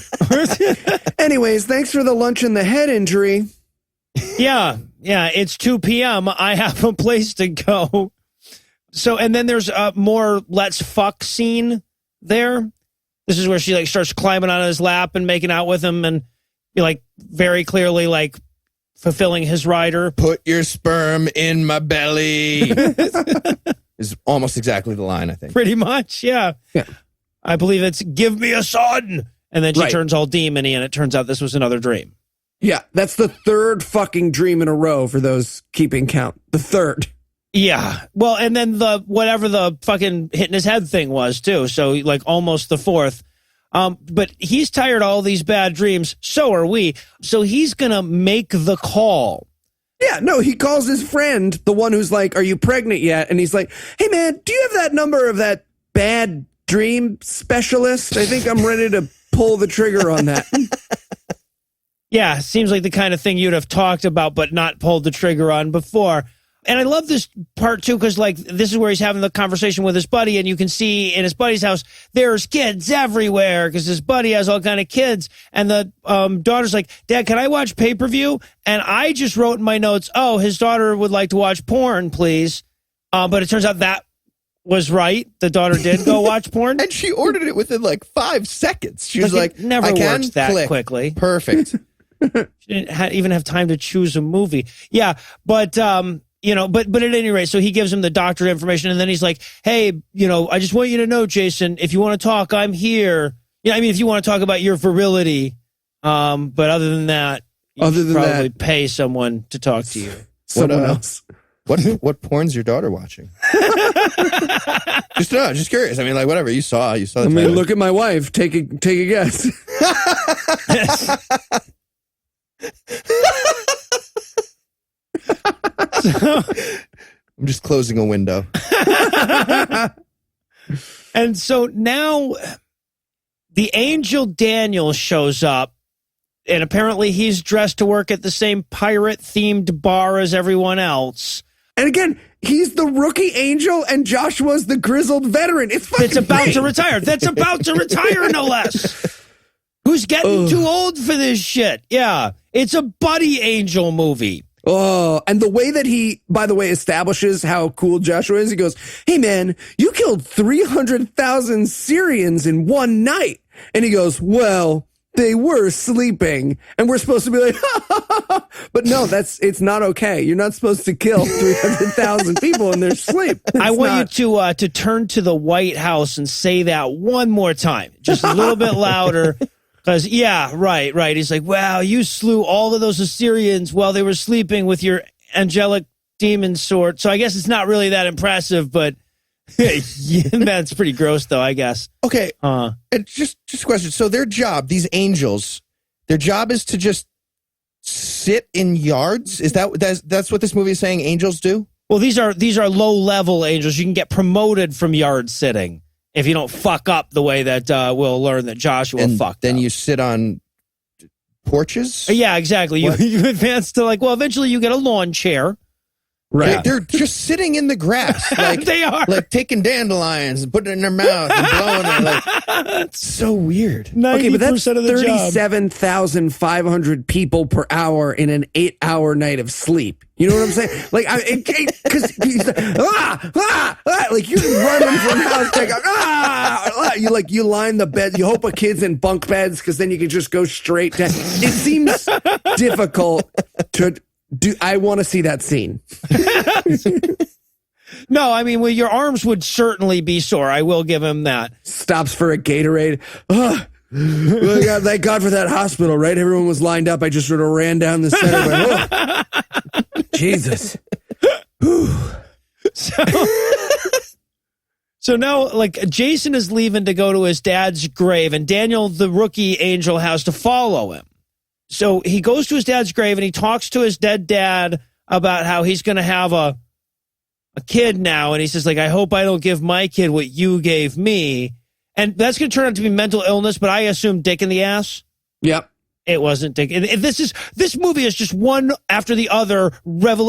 Anyways, thanks for the lunch and the head injury. Yeah, it's 2 p.m. I have a place to go. So, and then there's a more let's fuck scene there. This is where she like starts climbing on his lap and making out with him, and like very clearly like fulfilling his rider. Put your sperm in my belly. Is almost exactly the line, I think. Pretty much, yeah. I believe it's give me a son. And then she turns all demon-y, and it turns out this was another dream. Yeah, that's the third fucking dream in a row for those keeping count. The third. Yeah. Well, and then whatever the fucking hitting his head thing was, too. So, like, almost the fourth. But he's tired of all these bad dreams. So are we. So he's going to make the call. Yeah, no, he calls his friend, the one who's like, are you pregnant yet? And he's like, hey, man, do you have that number of that bad dream specialist? I think I'm ready to pull the trigger on that. Yeah, seems like the kind of thing you'd have talked about but not pulled the trigger on before. And I love this part, too, because, like, this is where he's having the conversation with his buddy, and you can see in his buddy's house, there's kids everywhere because his buddy has all kind of kids. And the daughter's like, Dad, can I watch pay-per-view? And I just wrote in my notes, oh, his daughter would like to watch porn, please. But it turns out that was right. The daughter did go watch porn. And she ordered it within, like, 5 seconds. She was like, never I can works that click. quickly. Perfect. She didn't even have time to choose a movie. Yeah, but... but at any rate, so he gives him the doctor information, and then he's like, hey, I just want you to know, Jason, if you want to talk, I'm here. Yeah, I mean, if you want to talk about your virility, but other than that, you should probably pay someone to talk to you. Someone else. What porn's your daughter watching? Just curious. I mean, like, whatever you saw the trailer. Look at my wife. Take a guess. I'm just closing a window. And so now the angel Daniel shows up, and apparently he's dressed to work at the same pirate-themed bar as everyone else. And again, he's the rookie angel, and Joshua's the grizzled veteran. It's about to retire. That's about to retire, no less. Who's getting too old for this shit? Yeah, it's a buddy angel movie. Oh, and the way that he, by the way, establishes how cool Joshua is, he goes, hey, man, you killed 300,000 Syrians in one night. And he goes, well, they were sleeping. And we're supposed to be like, but no, it's not okay. You're not supposed to kill 300,000 people in their sleep. I want you to turn to the White House and say that one more time, just a little bit louder. Because, yeah, right. He's like, wow, you slew all of those Assyrians while they were sleeping with your angelic demon sword. So I guess it's not really that impressive, but yeah, that's pretty gross, though, I guess. Okay, and just a question. So their job, these angels, their job is to just sit in yards? That's what this movie is saying angels do? Well, these are low-level angels. You can get promoted from yard sitting if you don't fuck up the way that we'll learn that Joshua fucked then up. You sit on porches? Yeah, exactly. You advance to eventually you get a lawn chair. Right. They're just sitting in the grass. Like, they are. Like taking dandelions and putting it in their mouth and blowing it. Like, it's so weird. 90% okay, but that's of the 37,500 people per hour in an 8-hour night of sleep. You know what I'm saying? Like, because like you're running from house to you line the bed. You hope a kid's in bunk beds because then you can just go straight down. It seems difficult to do. I want to see that scene. No, I mean, well, your arms would certainly be sore. I will give him that. Stops for a Gatorade. Thank God for that hospital, right? Everyone was lined up. I just sort of ran down the center. Jesus. So now, like, Jason is leaving to go to his dad's grave, and Daniel, the rookie angel, has to follow him. So he goes to his dad's grave, and he talks to his dead dad about how he's going to have a kid now, and he says, like, I hope I don't give my kid what you gave me. And that's going to turn out to be mental illness, but I assume dick in the ass. Yep. It wasn't dick. This movie is just one after the other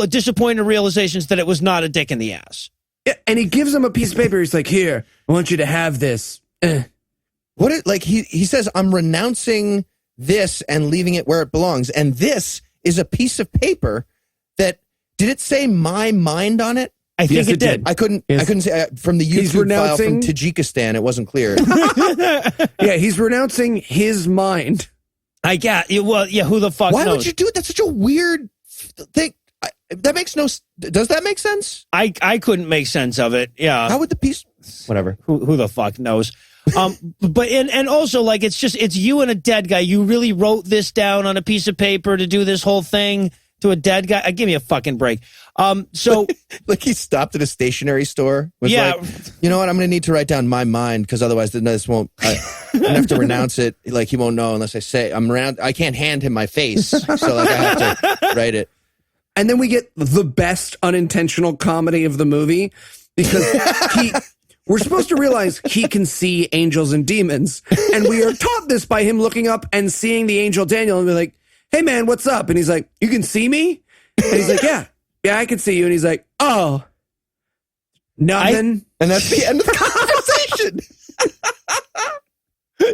disappointing realizations that it was not a dick in the ass. Yeah, and he gives him a piece of paper. He's like, here, I want you to have this. He says, I'm renouncing this and leaving it where it belongs. And this is a piece of paper that, did it say my mind on it? I think it did. I couldn't say from the YouTube file from Tajikistan. It wasn't clear. Yeah, he's renouncing his mind. I got it. Well, yeah. Who the fuck? Why knows? would you do it? That's such a weird thing. That makes no. Does that make sense? I couldn't make sense of it. Yeah. How would the piece? Whatever. Who the fuck knows? But and also, like, it's you and a dead guy. You really wrote this down on a piece of paper to do this whole thing to a dead guy? Give me a fucking break. So like he stopped at a stationery store. Was yeah. Like, you know what? I'm going to need to write down my mind because otherwise this won't. I'm going to have to renounce it. Like he won't know unless I say I can't hand him my face. So like I have to write it. And then we get the best unintentional comedy of the movie because we're supposed to realize he can see angels and demons. And we are taught this by him looking up and seeing the angel Daniel and be like, hey man, what's up? And he's like, you can see me? And he's like, yeah, I can see you. And he's like, oh, nothing. And that's the end of the conversation.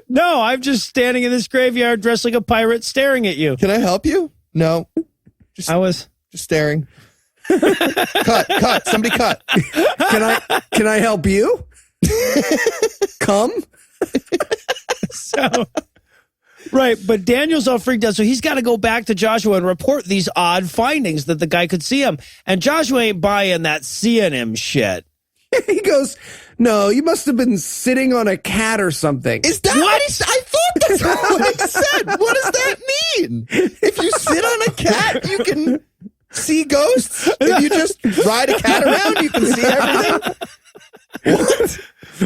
No, I'm just standing in this graveyard dressed like a pirate staring at you. Can I help you? No. Just staring. Cut. Somebody cut. Can I help you? Come. So, right, but Daniel's all freaked out, so he's got to go back to Joshua and report these odd findings that the guy could see him. And Joshua ain't buying that seeing him shit. He goes, no, you must have been sitting on a cat or something. Is that what he said? I thought that's what he said. What does that mean? If you sit on a cat, you can see ghosts? If you just ride a cat around, you can see everything. What?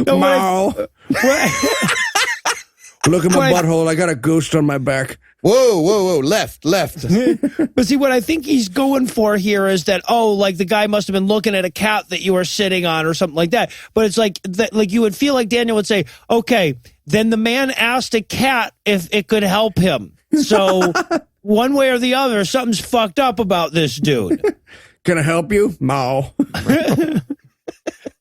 No, Mow. Look at my butthole. I got a ghost on my back. Whoa. Left. But see, what I think he's going for here is that, like the guy must have been looking at a cat that you were sitting on or something like that. But it's like you would feel like Daniel would say, okay, then the man asked a cat if it could help him. So one way or the other, something's fucked up about this dude. Can I help you? Mow.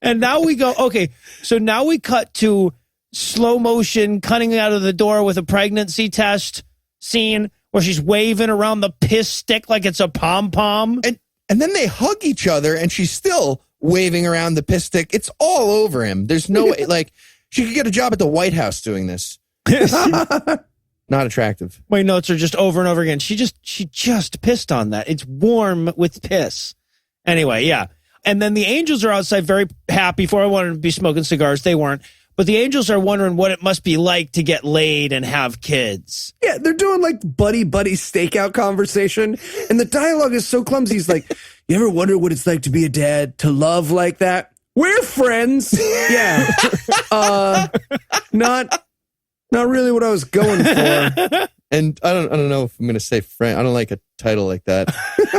And now we go, okay, so now we cut to slow motion cutting out of the door with a pregnancy test scene where she's waving around the piss stick like it's a pom-pom. And then they hug each other, and she's still waving around the piss stick. It's all over him. There's no way, like, she could get a job at the White House doing this. Not attractive. My notes are just over and over again. She just pissed on that. It's warm with piss. Anyway, yeah. And then the angels are outside very happy for. I wanted to be smoking cigars. They weren't. But the angels are wondering what it must be like to get laid and have kids. Yeah, they're doing like buddy stakeout conversation. And the dialogue is so clumsy. He's like, you ever wonder what it's like to be a dad, to love like that? We're friends. Yeah. Not really what I was going for. And I don't know if I'm going to say friend. I don't like a title like that.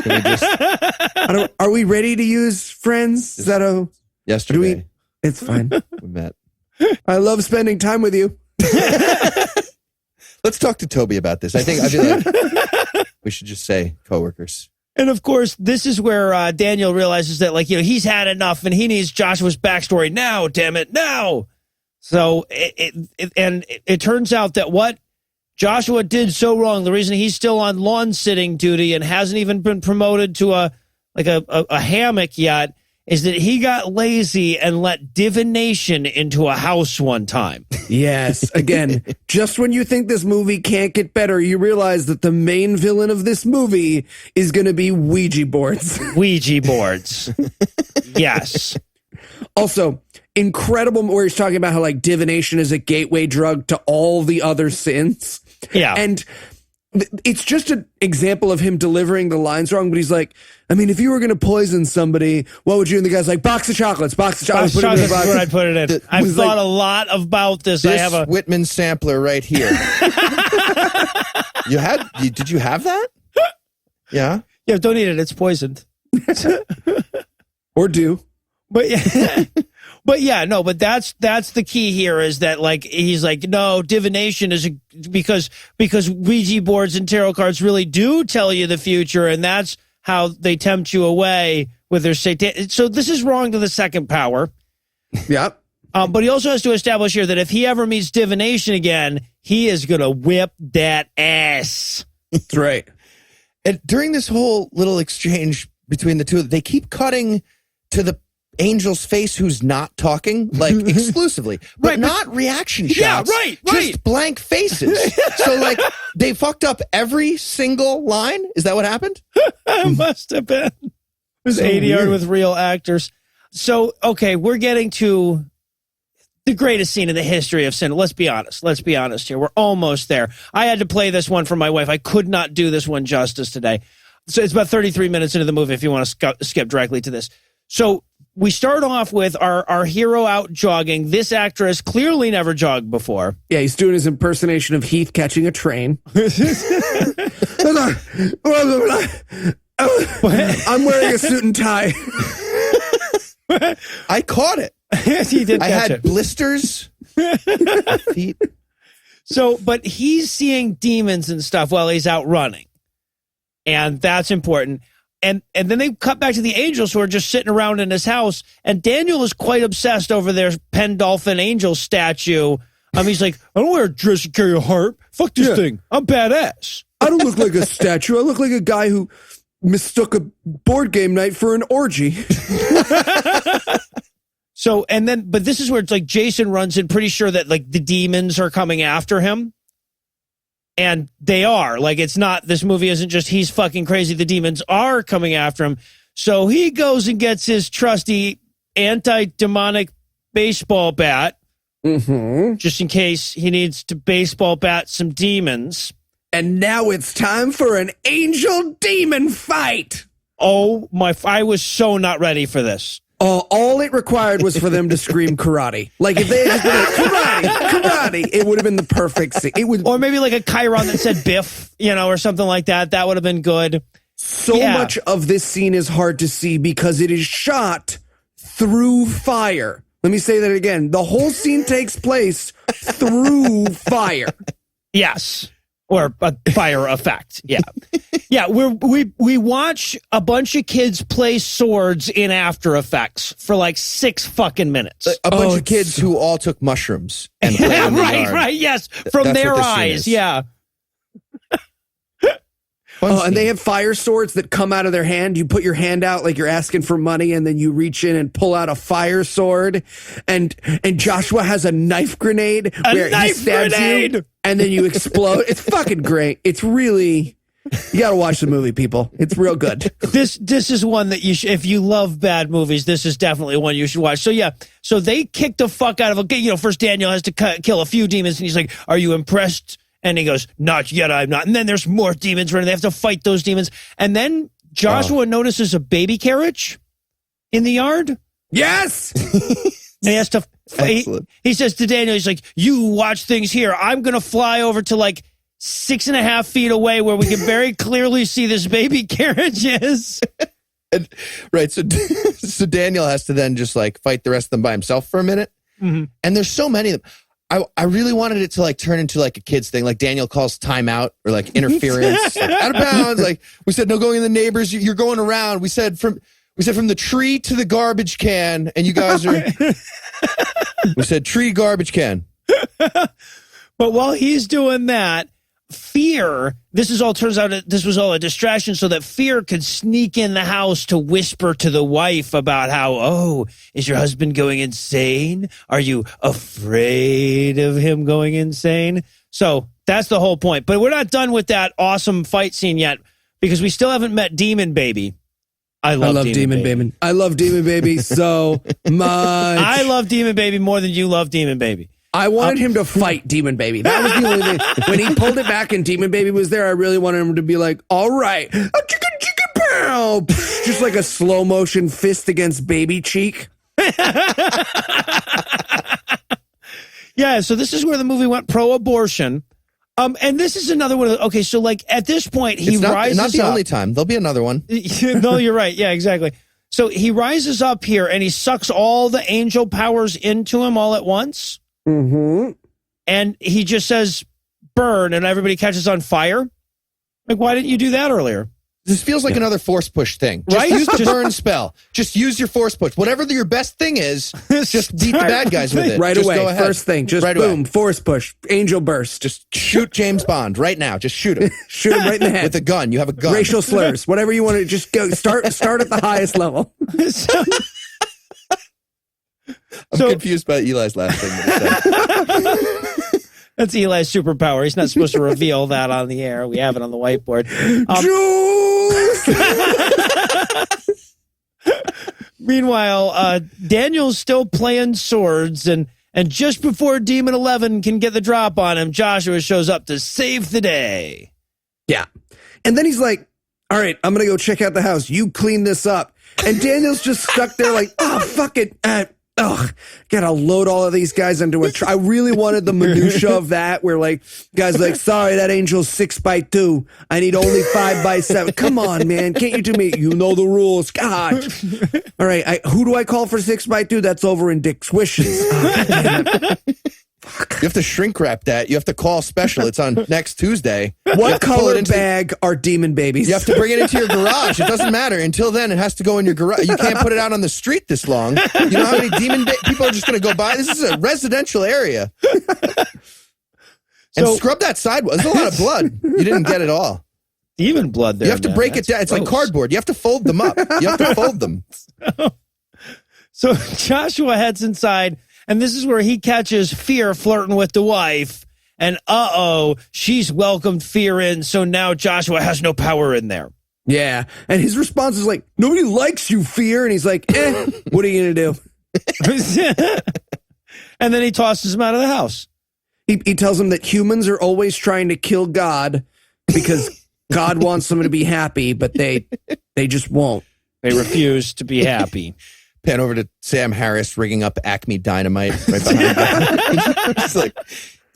Can we just, are we ready to use friends? Is that yesterday it's fine. we met. I love spending time with you. Let's talk to Toby about this. I feel like we should just say coworkers. And of course, this is where Daniel realizes that, he's had enough and he needs Joshua's backstory now. Damn it, now! So it turns out that what Joshua did so wrong, the reason he's still on lawn sitting duty and hasn't even been promoted to a hammock yet, is that he got lazy and let divination into a house one time. Yes. Again, just when you think this movie can't get better, you realize that the main villain of this movie is going to be Ouija boards. Ouija boards. Yes. Also, incredible where he's talking about how like divination is a gateway drug to all the other sins. Yeah. And it's just an example of him delivering the lines wrong, but he's like, I mean, if you were going to poison somebody, what would you? And the guy's like, box of chocolates. Box of chocolates is where I put it in. I've thought a lot about this. I have a Whitman sampler right here. Did you have that? Yeah. Yeah, don't eat it. It's poisoned. Or do. But that's the key here is that he's like, no, divination is because Ouija boards and tarot cards really do tell you the future, and that's how they tempt you away with their satan. So this is wrong to the second power. Yeah. But he also has to establish here that if he ever meets divination again, he is gonna whip that ass. That's right. And during this whole little exchange between the two, they keep cutting to the angel's face who's not talking, exclusively, but not reaction shots. Yeah, right. Just blank faces. So they fucked up every single line. Is that what happened? Must have been. It was So 80 weird. with real actors. So, okay, we're getting to the greatest scene in the history of cinema. Let's be honest here. We're almost there. I had to play this one for my wife. I could not do this one justice today. So it's about 33 minutes into the movie if you want to skip directly to this. So we start off with our hero out jogging. This actress clearly never jogged before. Yeah, he's doing his impersonation of Heath catching a train. I'm wearing a suit and tie. I caught it. He did I catch had it. blisters. Feet. So, but he's seeing demons and stuff while he's out running. And that's important. And then they cut back to the angels who are just sitting around in his house. And Daniel is quite obsessed over their Pendolphin angel statue. He's like, I don't wear a dress to carry a harp. Fuck this thing. I'm badass. I don't look like a statue. I look like a guy who mistook a board game night for an orgy. So, but this is where it's like Jason runs in pretty sure that the demons are coming after him. And they are. It's not, this movie isn't just he's fucking crazy. The demons are coming after him. So he goes and gets his trusty anti-demonic baseball bat. Mm-hmm. Just in case he needs to baseball bat some demons. And now it's time for an angel demon fight. Oh my! I was so not ready for this. All it required was for them to scream karate. Like if they had just been like karate, it would have been the perfect scene. It would, Or maybe like a chyron that said Biff, or something like that. That would have been good. so much of this scene is hard to see because it is shot through fire. Let me say that again. The whole scene takes place through fire. Yes. Or a fire effect. Yeah. Yeah. We watch a bunch of kids play swords in After Effects for like 6 fucking minutes. A bunch of kids who all took mushrooms. And played in the yard. Right. Yes. From That's their what this scene eyes. is. Yeah. And they have fire swords that come out of their hand. You put your hand out like you're asking for money, and then you reach in and pull out a fire sword. And Joshua has a knife grenade where he stabs you, and then you explode. It's fucking great. It's really, you got to watch the movie, people. It's real good. This is one that you should, if you love bad movies, this is definitely one you should watch. So yeah, so they kick the fuck out of first Daniel has to kill a few demons, and he's like, "Are you impressed?" And he goes, "Not yet, I'm not." And then there's more demons running. They have to fight those demons. And then Joshua notices a baby carriage in the yard. Yes. And he has to, he says to Daniel, he's like, "You watch things here. I'm going to fly over to like 6.5 feet away where we can very clearly see this baby carriage is." Right. So Daniel has to then just like fight the rest of them by himself for a minute. Mm-hmm. And there's so many of them. I really wanted it to like turn into like a kid's thing. Like Daniel calls timeout or like interference, like, out of bounds. Like we said, no going in the neighbors. You're going around. We said from the tree to the garbage can, and you guys are. We said tree, garbage can. But while he's doing that, Fear, turns out this was all a distraction so that Fear could sneak in the house to whisper to the wife about how, "Oh, is your husband going insane? Are you afraid of him going insane?" So that's the whole point. But we're not done with that awesome fight scene yet because we still haven't met Demon Baby. I love Demon Baby. I love Demon Baby so much. I love Demon Baby more than you love Demon Baby. I wanted him to fight Demon Baby. That was the only thing. When he pulled it back and Demon Baby was there, I really wanted him to be like, "All right, pow!" Just like a slow motion fist against baby cheek. Yeah, so this is where the movie went pro-abortion. And this is another one. Okay, so like at this point, he rises up. Not the only time. There'll be another one. No, you're right. Yeah, exactly. So he rises up here and he sucks all the angel powers into him all at once. Mm-hmm. And he just says, "Burn," and everybody catches on fire. Like, why didn't you do that earlier? This feels like another force push thing. Just Right? use the burn spell. Just use your force push. Whatever your best thing is, just beat the bad guys with it. Right Just away. go ahead. First thing. Just Right boom. away. Force push. Angel burst. Just Shoot James Bond right now. Just shoot him. shoot him right in the head. With a gun. You have a gun. Racial slurs. Whatever you want to just go. Start at the highest level. I'm confused by Eli's last thing that he said. That's Eli's superpower. He's not supposed to reveal that on the air. We have it on the whiteboard. Meanwhile, Daniel's still playing swords, and just before Demon 11 can get the drop on him, Joshua shows up to save the day. Yeah. And then he's like, "All right, I'm going to go check out the house. You clean this up." And Daniel's just stuck there like, "Oh, fuck it. Gotta load all of these guys into a I really wanted the minutia of that where like guys like, "Sorry, that angel's 6x2. I need only 5x7. Come on, man. Can't you do me? You know the rules. God. All right. Who do I call for 6x2? That's over in Dick's Wishes." You have to shrink wrap that. You have to call special. It's on next Tuesday. What color bag are Demon Babies? You have to bring it into your garage. It doesn't matter. Until then, it has to go in your garage. You can't put it out on the street this long. You know how many people are just going to go by? This is a residential area. And scrub that sidewalk. There's a lot of blood. You didn't get it all. Demon blood there. You have to break it down. It's like cardboard. You have to fold them up. You have to fold them. So Joshua heads inside, and this is where he catches Fear flirting with the wife. And she's welcomed Fear in, so now Joshua has no power in there. Yeah. And his response is like, "Nobody likes you, Fear." And he's like, what are you going to do? And then he tosses him out of the house. He tells him that humans are always trying to kill God because God wants them to be happy, but they just won't. They refuse to be happy. Pan over to Sam Harris rigging up Acme Dynamite right behind God. It's like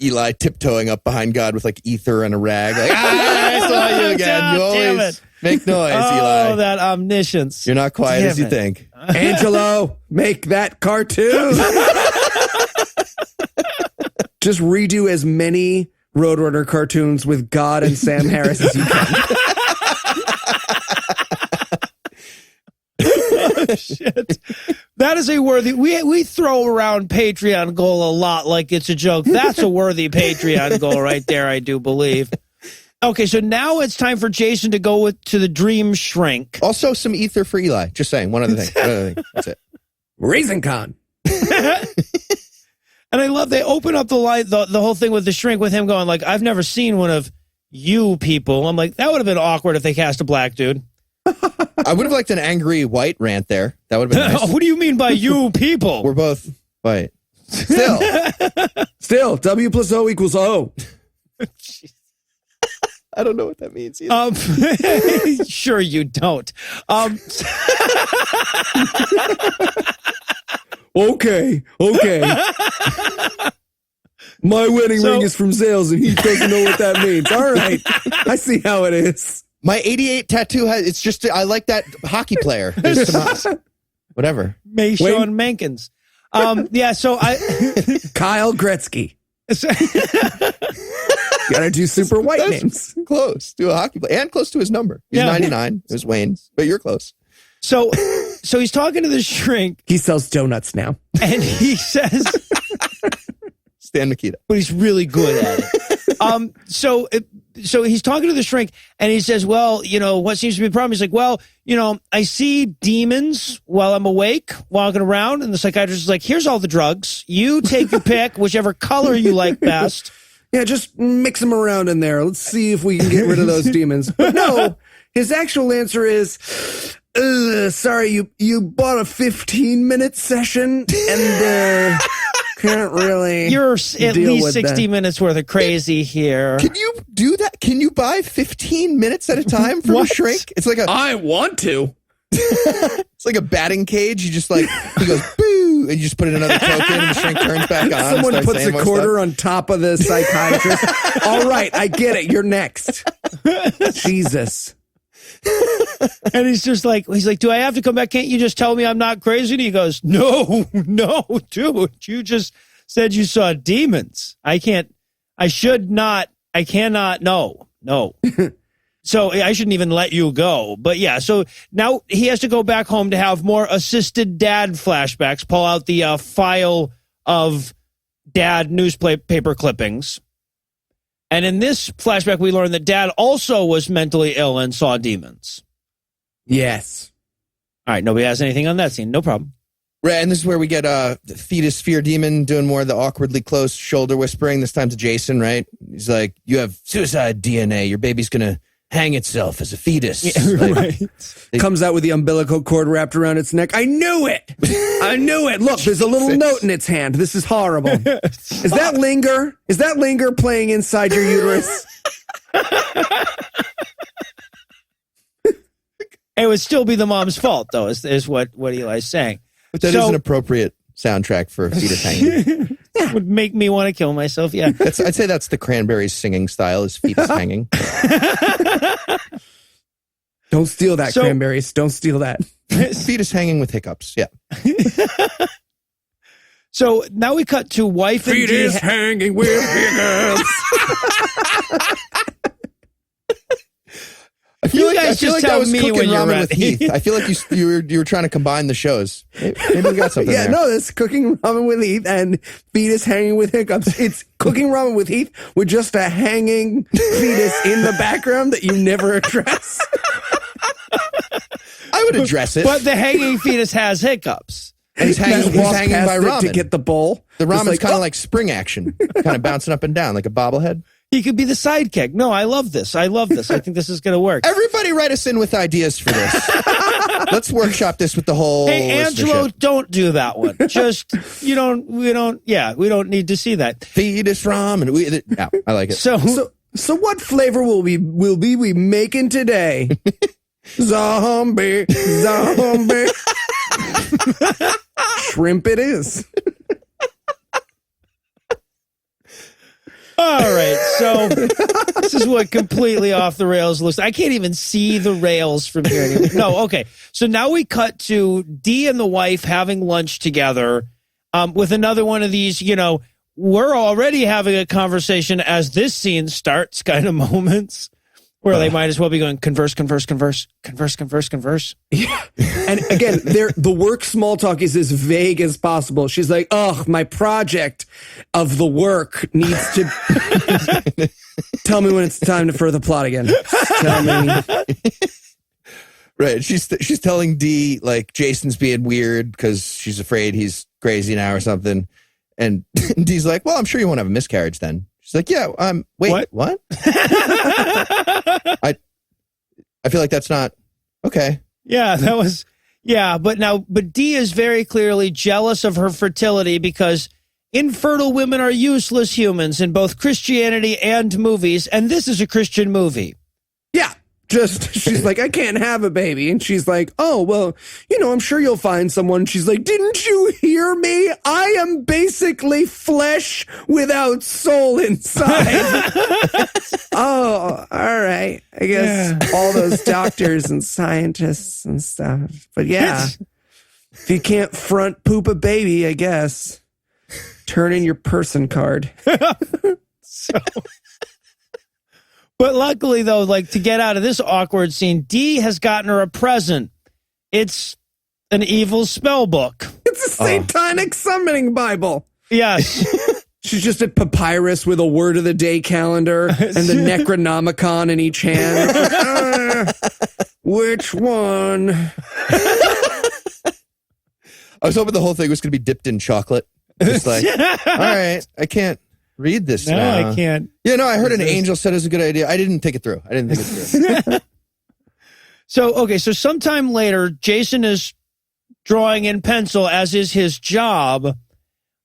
Eli tiptoeing up behind God with like ether and a rag. Like, I saw you again. You Damn always it. make noise, Oh, Eli. that omniscience. You're not quiet Damn as you it. think. Angelo, make that cartoon. Just redo as many Roadrunner cartoons with God and Sam Harris as you can. Shit. That is a worthy. We throw around Patreon goal a lot like it's a joke. That's a worthy Patreon goal right there, I do believe. Okay, so now it's time for Jason to go to the dream shrink. Also, some ether for Eli. Just saying. One other thing. That's it. Raisin Con. And I love they open up the whole thing with the shrink with him going like, I've never seen one of you people. I'm like, that would have been awkward if they cast a black dude. I would have liked an angry white rant there. That would have been nice. What do you mean by you people? We're both white. Still, W plus O equals O. I don't know what that means either. Sure you don't. Okay. My wedding ring is from Zales and he doesn't know what that means. All right. I see how it is. My 88 tattoo it's just, I like that hockey player. There's some, whatever. Mayshawn Mankins. Yeah, so Kyle Gretzky. Gotta do super white names. Close to a hockey player and close to his number. He's 99. It was Wayne, but you're close. So he's talking to the shrink. He sells donuts now. And he says, Stan Mikita. but he's really good at it. So he's talking to the shrink and he says, well, what seems to be the problem? He's like, well, I see demons while I'm awake, walking around. And the psychiatrist is like, here's all the drugs. You take your pick, whichever color you like best. Yeah, just mix them around in there. Let's see if we can get rid of those demons. But no, his actual answer is, sorry, you bought a 15-minute session and can't really. You're at least 60 minutes worth of crazy here. Can you do that? Can you buy 15 minutes at a time from a shrink? It's like I want to. It's like a batting cage. You just like, he goes, boo, and you just put in another token and the shrink turns back on. Someone puts a quarter on top of the psychiatrist. All right, I get it. You're next. Jesus. And he's like, do I have to come back? Can't you just tell me I'm not crazy? And he goes, no, dude, you just said you saw demons. I cannot, no. So I shouldn't even let you go. But yeah, so now he has to go back home to have more assisted dad flashbacks, pull out the file of dad newspaper clippings. And in this flashback, we learn that dad also was mentally ill and saw demons. Yes. All right, nobody has anything on that scene. No problem. Right, and this is where we get the fetus fear demon doing more of the awkwardly close shoulder whispering, this time to Jason, right? He's like, you have suicide DNA. Your baby's going to hang itself as a fetus. Yeah, like, right. Comes out with the umbilical cord wrapped around its neck. I knew it. Look, there's a little note in its hand. This is horrible. Is that linger? Is that linger playing inside your uterus? It would still be the mom's fault, though, is what Eli's saying. But that is an appropriate soundtrack for a fetus hanging. Would make me want to kill myself, yeah. I'd say that's the Cranberries singing style, is fetus hanging. Don't steal that, Cranberries. Don't steal that. Fetus hanging with hiccups, yeah. So now we cut to wife and Fetus hanging with hiccups. I feel You like, guys I feel just like tell that was me cooking when you're ramen with ready. Heath. I feel like you were trying to combine the shows. Maybe we got something Yeah, there. no, it's cooking ramen with Heath and fetus hanging with hiccups. It's cooking ramen with Heath with just a hanging fetus in the background that you never address. I would address it. But the hanging fetus has hiccups. And he's hanging Walk by past it ramen. to get the bowl. The Just ramen's kind of oh, like spring action, kind of bouncing up and down like a bobblehead. He could be the sidekick. No, I love this. I think this is going to work. Everybody write us in with ideas for this. Let's workshop this with the whole Hey, Angelo, listenership. don't do that one. Just, we don't need to see that. Fetus ramen. Yeah, I like it. So So what flavor will we making today? Zombie. Shrimp it is. All right, so this is what completely off the rails looks. I can't even see the rails from here anymore. No, okay. So now we cut to Dee and the wife having lunch together with another one of these, we're already having a conversation as this scene starts kind of moments where they might as well be going converse. Yeah. And again, the work small talk is as vague as possible. She's like, "Ugh, my project of the work needs to tell me when it's time to further plot again. Tell me." Right. She's telling Dee like Jason's being weird because she's afraid he's crazy now or something. And Dee's like, "Well, I'm sure you won't have a miscarriage then." She's like, "Yeah, wait, what? I feel like that's not okay." Yeah, but Dee is very clearly jealous of her fertility because infertile women are useless humans in both Christianity and movies, and this is a Christian movie. Yeah. She's like, "I can't have a baby." And she's like, "Oh, well, I'm sure you'll find someone." She's like, "Didn't you hear me? I am basically flesh without soul inside." Oh, all right. I guess all those doctors and scientists and stuff. But yeah, if you can't front poop a baby, I guess turn in your person card. So... But luckily, though, like to get out of this awkward scene, Dee has gotten her a present. It's an evil spell book. It's a satanic summoning Bible. Yes. She's just a papyrus with a word of the day calendar and the Necronomicon in each hand. Which one? I was hoping the whole thing was going to be dipped in chocolate. It's like, all right, I can't read this no, now. I can't. Yeah, no, I heard an angel said it was a good idea. I didn't think it through. So sometime later, Jason is drawing in pencil, as is his job,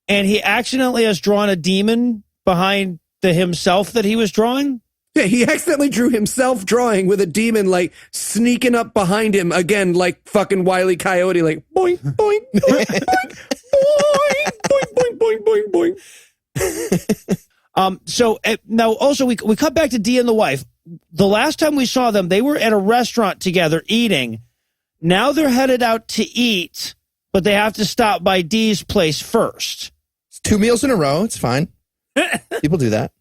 and he accidentally has drawn a demon behind the himself that he was drawing. Yeah, he accidentally drew himself drawing with a demon like sneaking up behind him again, like fucking Wile E. Coyote, like boing, boing, boing, boing, boing, boing, boing, boing, boing. So now also we cut back to Dee and the wife. The last time we saw them, they were at a restaurant together eating. Now they're headed out to eat, but they have to stop by Dee's place first. It's 2 meals in a row. It's fine. People do that.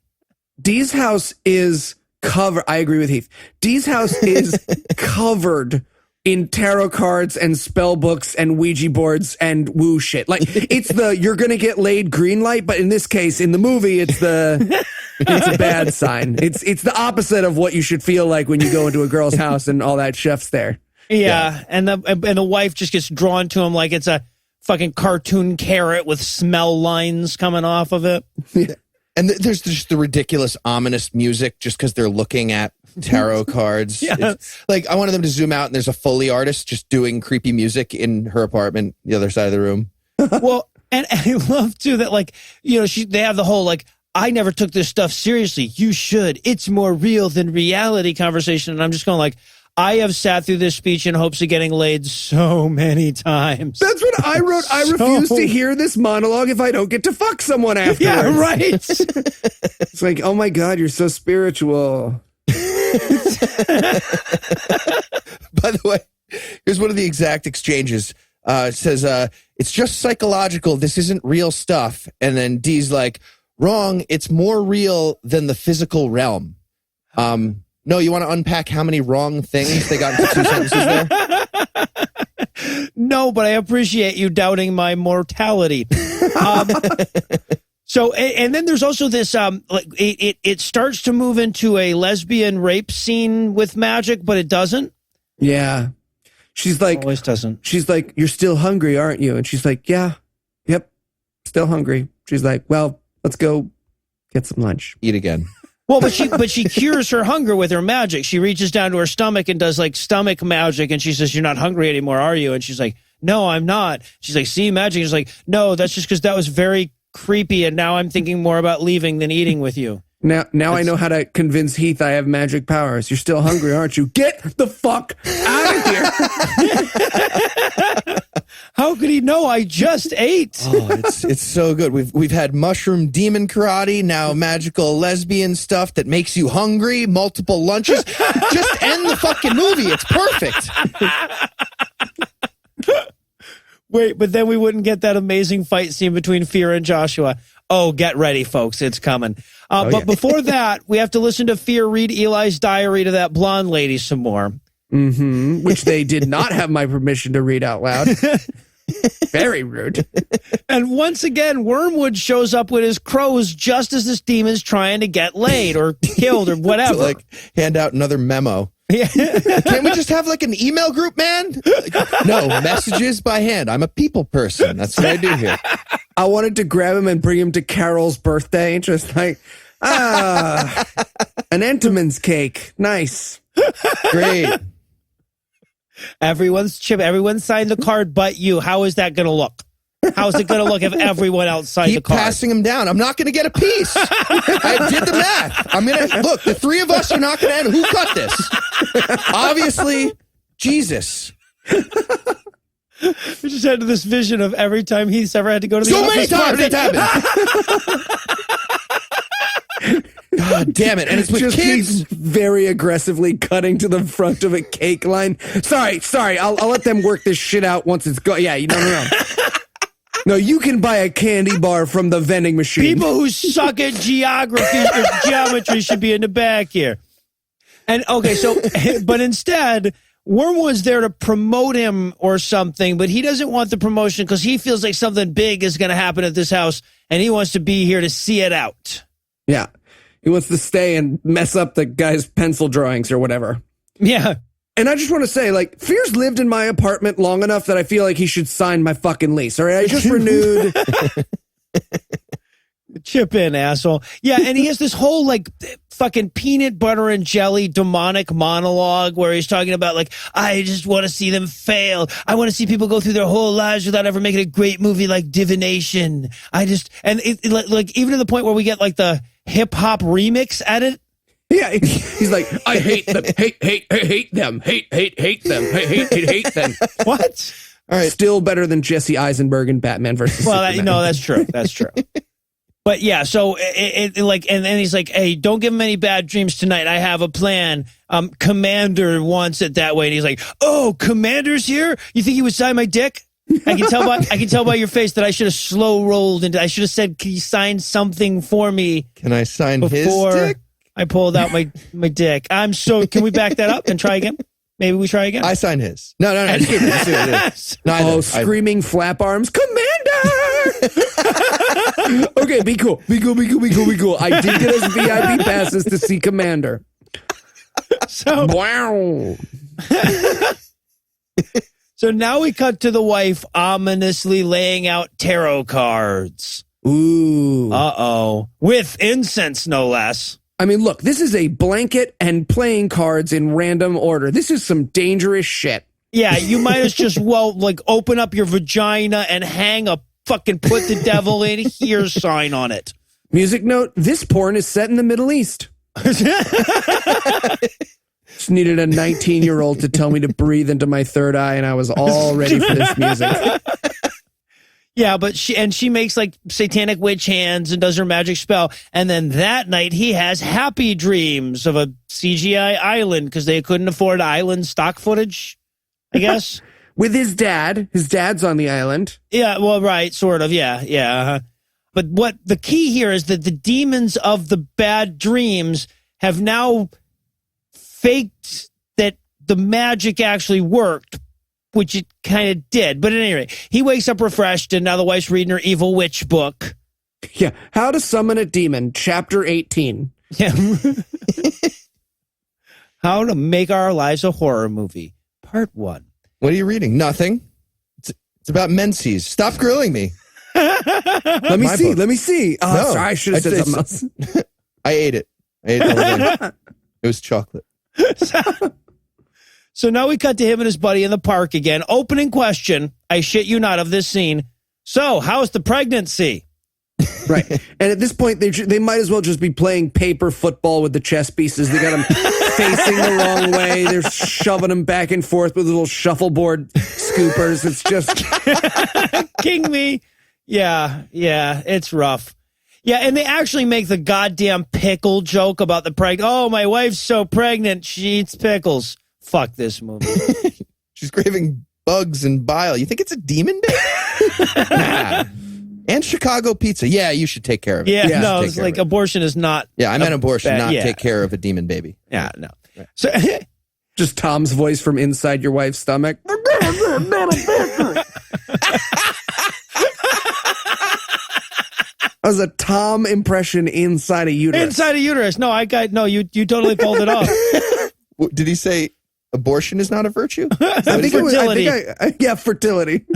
Dee's house is covered. I agree with Heath. Dee's house is covered in tarot cards and spell books and Ouija boards and woo shit. Like it's the you're gonna get laid green light, but in this case, in the movie, it's a bad sign. It's the opposite of what you should feel like when you go into a girl's house and all that stuff's there. Yeah. And the wife just gets drawn to him like it's a fucking cartoon carrot with smell lines coming off of it. Yeah. And there's just the ridiculous, ominous music just because they're looking at tarot cards. Yeah. Like, I wanted them to zoom out and there's a Foley artist just doing creepy music in her apartment, the other side of the room. Well, and I love, too, that, like, they have the whole, like, I never took this stuff seriously. You should. It's more real than reality conversation. And I'm just going like, I have sat through this speech in hopes of getting laid so many times. That's what I wrote. I refuse to hear this monologue if I don't get to fuck someone afterwards. Yeah, right. It's like, oh my God, you're so spiritual. By the way, here's one of the exact exchanges. It says, it's just psychological. This isn't real stuff. And then Dee's like, wrong. It's more real than the physical realm. No, you want to unpack how many wrong things they got into 2 sentences there? No, but I appreciate you doubting my mortality. So, and then there's also this, it starts to move into a lesbian rape scene with magic, but it doesn't. Yeah. She's like, always doesn't. She's like, you're still hungry, aren't you? And she's like, yeah, yep, still hungry. She's like, well, let's go get some lunch. Eat again. Well, but she cures her hunger with her magic. She reaches down to her stomach and does like stomach magic, and she says, "You're not hungry anymore, are you?" And she's like, "No, I'm not." She's like, "See, magic." She's like, "No, that's just because that was very creepy, and now I'm thinking more about leaving than eating with you." Now I know how to convince Heath I have magic powers. You're still hungry, aren't you? Get the fuck out of here. How could he know? I just ate. Oh, it's so good. We've had mushroom demon karate, now magical lesbian stuff that makes you hungry, multiple lunches. Just end the fucking movie. It's perfect. Wait, but then we wouldn't get that amazing fight scene between Fear and Joshua. Oh, get ready, folks. It's coming. But before that, we have to listen to Fear read Eli's diary to that blonde lady some more. Mm-hmm. Which they did not have my permission to read out loud. Very rude. And once again, Wormwood shows up with his crows just as this demon's trying to get laid or killed or whatever. To, like, hand out another memo. Yeah. Can't we just have like an email group, man? No, messages by hand. I'm a people person. That's what I do here. I wanted to grab him and bring him to Carol's birthday. Just like, an Entenmann's cake. Nice. Great. Everyone's signed the card but you. How is that going to look? How's it going to look if everyone else signed the Keep card? passing him down. I'm not going to get a piece. I did the math. I'm going to look. The three of us are not going to end. Who cut this? Obviously, Jesus. We just had this vision of every time Heath's ever had to go to the So many office times party. it's happened. God damn it. And it's with Just kids. Heath very aggressively cutting to the front of a cake line. Sorry. I'll let them work this shit out once it's gone. Yeah, no. No, you can buy a candy bar from the vending machine. People who suck at geography or geometry should be in the back here. And okay, so, but instead, Wormwood's there to promote him or something, but he doesn't want the promotion because he feels like something big is going to happen at this house, and he wants to be here to see it out. Yeah. He wants to stay and mess up the guy's pencil drawings or whatever. Yeah. And I just want to say, like, Fear's lived in my apartment long enough that I feel like he should sign my fucking lease. All right, I just renewed. Chip in, asshole. Yeah, and he has this whole, like, fucking peanut butter and jelly demonic monologue where he's talking about, like, I just want to see them fail. I want to see people go through their whole lives without ever making a great movie like Divination. And like, even to the point where we get, like, the hip-hop remix edit. Yeah, he's like, I hate them, hate them, hate them. What? All right, still better than Jesse Eisenberg and Batman versus Superman. No, that's true. That's true. But yeah, so and then he's like, hey, don't give him any bad dreams tonight. I have a plan. Commander wants it that way. And he's like, oh, Commander's here? You think he would sign my dick? I can tell by your face that I should have slow rolled and I should have said, can you sign something for me? Can I sign his Before dick? I pulled out my dick. Can we back that up and try again? Maybe we try again? I sign his. No. Just do it. No, screaming flap arms, Commander! Okay, be cool. I did get us VIP passes to see Commander. So, wow. So now we cut to the wife ominously laying out tarot cards. Ooh. Uh-oh. With incense, no less. I mean, look, this is a blanket and playing cards in random order. This is some dangerous shit. Yeah, you might as just, open up your vagina and hang a fucking put the devil in here sign on it. Music note, this porn is set in the Middle East. Just needed a 19-year-old to tell me to breathe into my third eye, and I was all ready for this music. Yeah, but she makes like satanic witch hands and does her magic spell. And then that night he has happy dreams of a CGI island because they couldn't afford island stock footage, I guess. With his dad. His dad's on the island. Yeah, well, right, sort of, yeah. But what the key here is that the demons of the bad dreams have now faked that the magic actually worked, which it kind of did. But at any rate, he wakes up refreshed, and now the wife's reading her evil witch book. Yeah, How to Summon a Demon, Chapter 18. Yeah. How to Make Our Lives a Horror Movie, Part 1. What are you reading? Nothing. It's about menses. Stop grilling me. Let me see. Oh, No, sorry, I should have said something else. I ate it. The whole thing. It was chocolate. So now we cut to him and his buddy in the park again. Opening question, I shit you not, of this scene. So, how's the pregnancy? Right. And at this point, they might as well just be playing paper football with the chess pieces. They got them facing the wrong way. They're shoving them back and forth with little shuffleboard scoopers. It's just... King me. Yeah, it's rough. Yeah, and they actually make the goddamn pickle joke about the oh, my wife's so pregnant, she eats pickles. Fuck this movie. She's craving bugs and bile. You think it's a demon baby? Nah. And Chicago pizza. Yeah, you should take care of it. Yeah, no, it's like abortion is not. Yeah, I meant abortion, not take care of a demon baby. Yeah, no. Right. So just Tom's voice from inside your wife's stomach. That was a Tom impression inside a uterus. Inside a uterus. No, you totally pulled it off. Did he say abortion is not a virtue? I think fertility. Yeah, fertility.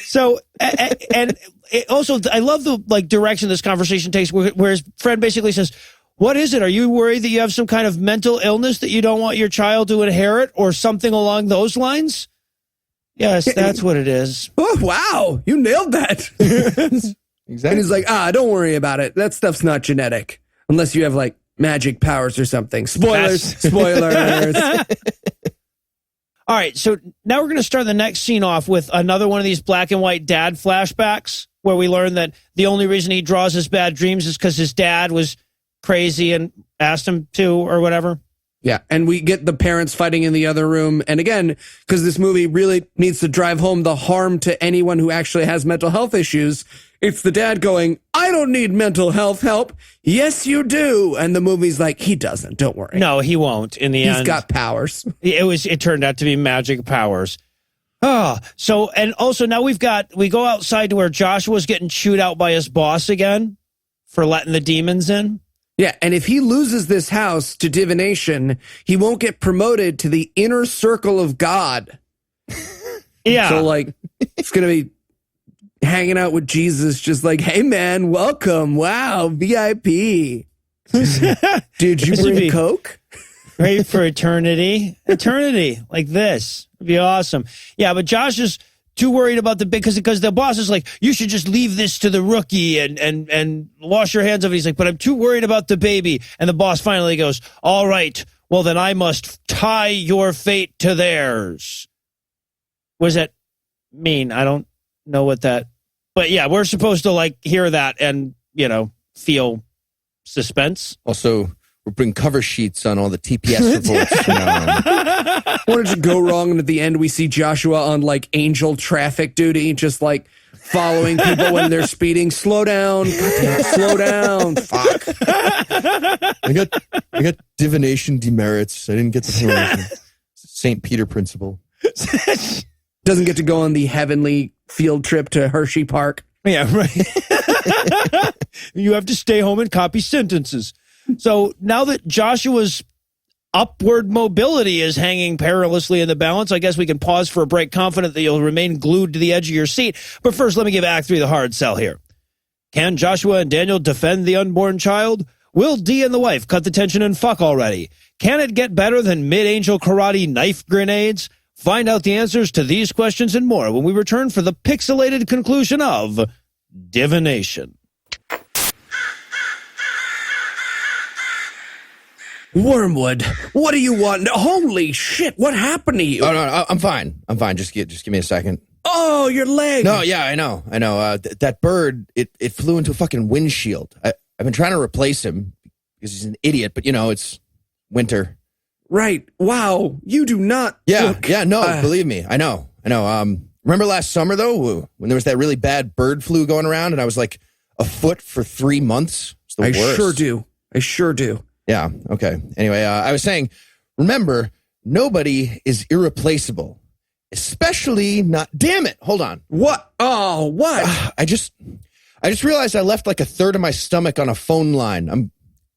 So, and also, I love the direction this conversation takes, where his friend basically says, "What is it? Are you worried that you have some kind of mental illness that you don't want your child to inherit, or something along those lines?" Yes, that's what it is. Oh, wow, you nailed that. Exactly. And he's like, don't worry about it. That stuff's not genetic, unless you have magic powers or something. Spoilers. All right, so now we're going to start the next scene off with another one of these black and white dad flashbacks, where we learn that the only reason he draws his bad dreams is because his dad was crazy and asked him to, or whatever. Yeah, and we get the parents fighting in the other room. And again, because this movie really needs to drive home the harm to anyone who actually has mental health issues, it's the dad going, "I don't need mental health help." "Yes, you do." And the movie's like, he doesn't. Don't worry. No, he won't. In the end, he's got powers. It turned out to be magic powers. So, and also now we go outside to where Joshua's getting chewed out by his boss again for letting the demons in. Yeah, and if he loses this house to divination, he won't get promoted to the inner circle of God. Yeah. So it's going to be hanging out with Jesus, just like, "Hey man, welcome. Wow, VIP. Did you bring Coke?" Great for eternity. Eternity like this. It'd be awesome. Yeah, but Josh is too worried about the big, because the boss is like, "You should just leave this to the rookie and wash your hands of it." He's like, "But I'm too worried about the baby." And the boss finally goes, "All right, well then I must tie your fate to theirs." What does that mean? I don't know what that, but yeah, we're supposed to hear that and, feel suspense. Also, we'll bring cover sheets on all the TPS reports. What did go wrong? And at the end, we see Joshua on angel traffic duty, just following people when they're speeding. Slow down. Goddamn, slow down. Fuck. I got divination demerits. I didn't get the promotion. St. Peter principle. Doesn't get to go on the heavenly field trip to Hershey Park. Yeah, right. You have to stay home and copy sentences. So now that Joshua's upward mobility is hanging perilously in the balance, I guess we can pause for a break, confident that you'll remain glued to the edge of your seat. But first, let me give Act 3 the hard sell here. Can Joshua and Daniel defend the unborn child? Will Dee and the wife cut the tension and fuck already? Can it get better than mid-angel karate knife grenades? Find out the answers to these questions and more when we return for the pixelated conclusion of Divination. Wormwood, what do you want? Holy shit, what happened to you? Oh, no, I'm fine. Just give me a second. Oh, your leg. No, yeah, I know. That bird, it flew into a fucking windshield. I've been trying to replace him because he's an idiot, but it's winter. Right. Wow. You do not. Believe me. I know. Remember last summer, though, when there was that really bad bird flu going around and I was afoot for 3 months? It's the worst. I sure do. Yeah. Okay. Anyway, I was saying, remember, nobody is irreplaceable, especially not. Damn it. Hold on. What? Oh, what? I just realized I left a third of my stomach on a phone line. I'm going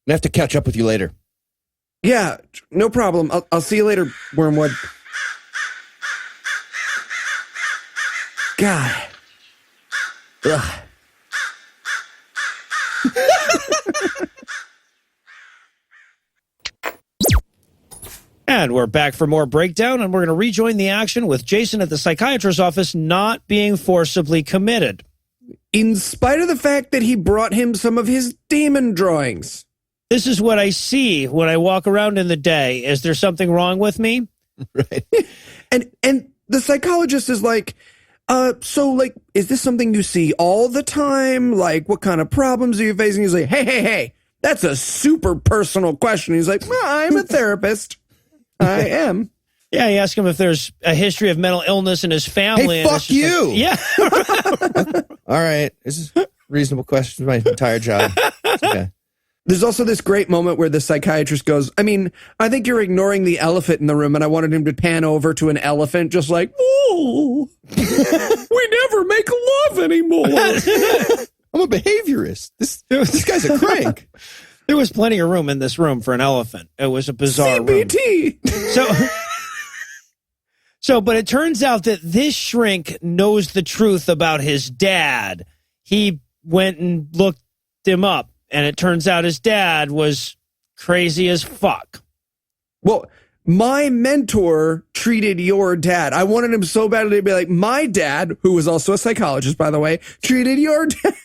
to have to catch up with you later. Yeah, no problem. I'll see you later, Wormwood. God. Ugh. And we're back for more breakdown, and we're going to rejoin the action with Jason at the psychiatrist's office not being forcibly committed. in spite of the fact that he brought him some of his demon drawings. This is what I see when I walk around in the day. Is there something wrong with me? Right. And the psychologist is like, so like, is this something you see all the time? Like, what kind of problems are you facing? He's like, hey, that's a super personal question. He's like, well, I'm a therapist. I am. Yeah, he asked him if there's a history of mental illness in his family. Hey, and fuck it's just you. like, yeah. All right. This is a reasonable question. My entire job. Okay. There's also this great moment where the psychiatrist goes, I mean, I think you're ignoring the elephant in the room, and I wanted him to pan over to an elephant just like, ooh, we never make love anymore. I'm a behaviorist. This guy's a crank. There was plenty of room in this room for an elephant. It was a bizarre room. CBT. But it turns out that this shrink knows the truth about his dad. He went and looked him up, and it turns out his dad was crazy as fuck. Well, my mentor treated your dad. I wanted him so badly to be like, my dad, who was also a psychologist, by the way, treated your dad.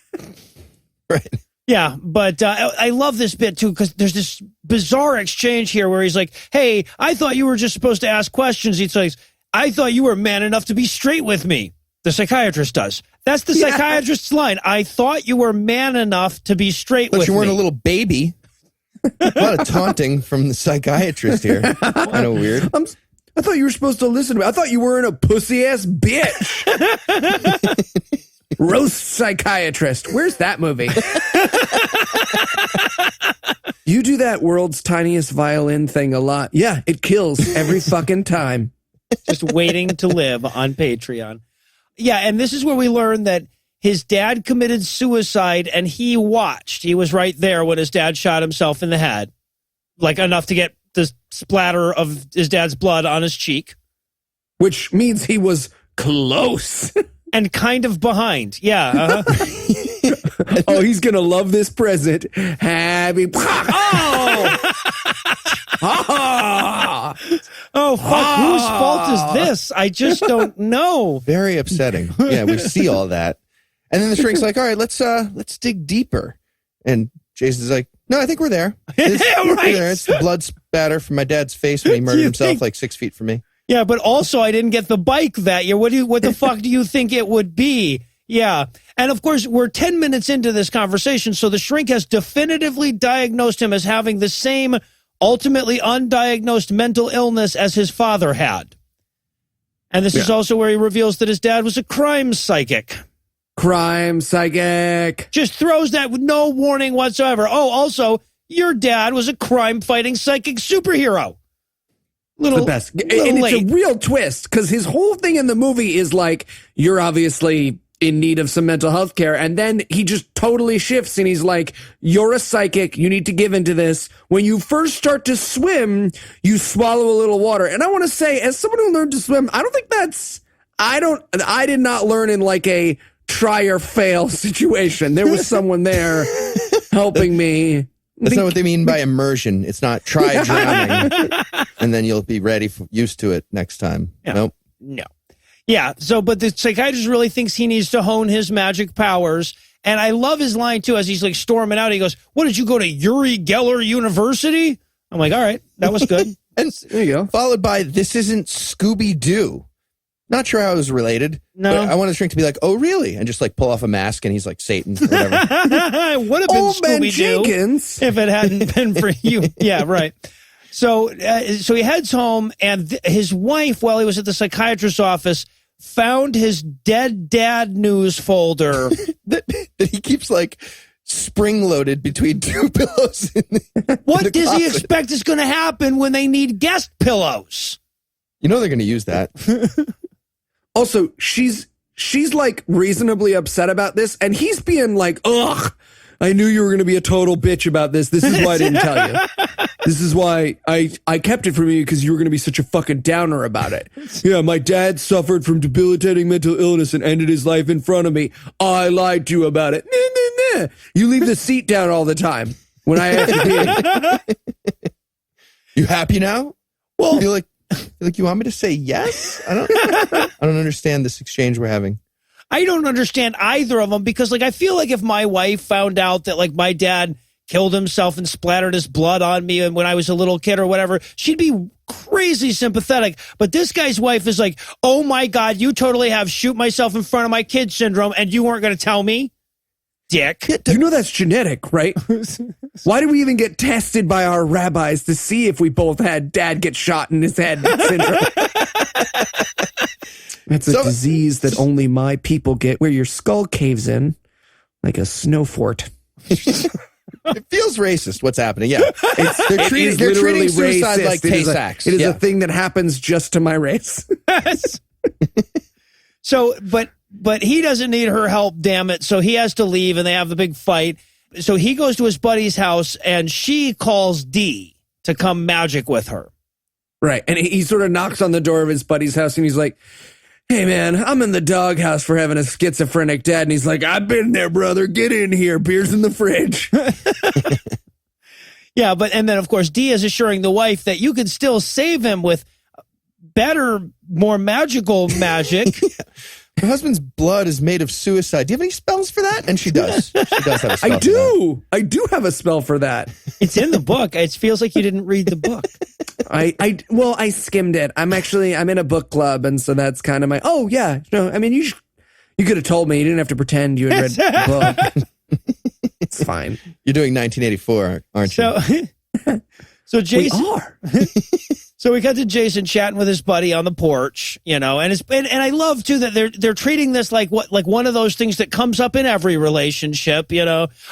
Right. Yeah, but I love this bit, too, because there's this bizarre exchange here where he's like, hey, I thought you were just supposed to ask questions. He's like, I thought you were man enough to be straight with me. The psychiatrist does. That's the psychiatrist's line. I thought you were man enough to be straight with me. But you weren't a little baby. A lot of taunting from the psychiatrist here. Kind of weird. I thought you were supposed to listen to me. I thought you weren't a pussy-ass bitch. Roast psychiatrist. Where's that movie? You do that world's tiniest violin thing a lot. Yeah, it kills every fucking time. Just waiting to live on Patreon. Yeah, and this is where we learn that his dad committed suicide and he watched. He was right there when his dad shot himself in the head. Like enough to get the splatter of his dad's blood on his cheek. Which means he was close. And kind of behind. Yeah. Oh, he's going to love this present. Happy. Oh! Oh, fuck. Whose fault is this? I just don't know. Very upsetting. Yeah, we see all that. And then the shrink's like, all right, let's dig deeper. And Jason's like, no, I think we're there. Yeah, right. We're there. It's the blood spatter from my dad's face when he murdered himself like 6 feet from me. Yeah, but also I didn't get the bike that year. What the fuck do you think it would be? Yeah. And of course, we're 10 minutes into this conversation, so the shrink has definitively diagnosed him as having the same ultimately undiagnosed mental illness as his father had. And this is also where he reveals that his dad was a crime psychic. Crime psychic. Just throws that with no warning whatsoever. Oh, also, your dad was a crime-fighting psychic superhero. The best. And it's a real twist because his whole thing in the movie is like, you're obviously in need of some mental health care. And then he just totally shifts and he's like, you're a psychic. You need to give into this. When you first start to swim, you swallow a little water. And I want to say, as someone who learned to swim, I did not learn in like a try or fail situation. There was someone there helping me. That's not what they mean by immersion. It's not try drowning and then you'll be used to it next time. Yeah. Nope. No. Yeah. So, but the psychiatrist really thinks he needs to hone his magic powers. And I love his line too, as he's like storming out. He goes, what, did you go to Uri Geller University? I'm like, all right, that was good. And there you go. Followed by, this isn't Scooby-Doo. Not sure how it was related. No. But I want the shrink to be like, oh, really? And just like pull off a mask and he's like Satan or whatever. It would have been Old Man Scooby-Doo Jenkins. if it hadn't been for you. Yeah, right. So he heads home, and his wife, while he was at the psychiatrist's office, found his dead dad news folder. that he keeps like spring-loaded between two pillows. What does he expect is going to happen when they need guest pillows? You know they're going to use that. Also, she's like reasonably upset about this, and he's being like, ugh, I knew you were going to be a total bitch about this. This is why I didn't tell you. This is why I kept it from you, because you were going to be such a fucking downer about it. Yeah, my dad suffered from debilitating mental illness and ended his life in front of me. I lied to you about it. Nah, nah, nah. You leave the seat down all the time when I have to be. You happy now? Well, feel like you want me to say yes? I don't understand this exchange we're having. I don't understand either of them because, like, I feel like if my wife found out that, like, my dad killed himself and splattered his blood on me and when I was a little kid or whatever, she'd be crazy sympathetic. But this guy's wife is like, oh my God, you totally have shoot myself in front of my kid syndrome and you weren't going to tell me? Dick. You know that's genetic, right? Why do we even get tested by our rabbis to see if we both had dad get shot in his head syndrome? That's a disease that only my people get, where your skull caves in like a snow fort. It feels racist what's happening. Yeah. They're treating suicide like Tay-Sachs. It is a thing that happens just to my race. So, but he doesn't need her help, damn it. So he has to leave and they have the big fight. So he goes to his buddy's house and she calls Dee to come magic with her. Right. And he sort of knocks on the door of his buddy's house and he's like, hey, man, I'm in the doghouse for having a schizophrenic dad. And he's like, I've been there, brother. Get in here. Beer's in the fridge. Yeah, and then, of course, Dee is assuring the wife that you can still save him with better, more magical magic. Her husband's blood is made of suicide. Do you have any spells for that? And she does. She does have a spell. I do. I do have a spell for that. It's in the book. It feels like you didn't read the book. I skimmed it. I'm in a book club, and so that's kind of my. Oh yeah, no. I mean, you could have told me. You didn't have to pretend you had read the book. It's fine. You're doing 1984, aren't you? So Jason. We are. So we cut to Jason chatting with his buddy on the porch, and I love too that they're treating this like one of those things that comes up in every relationship,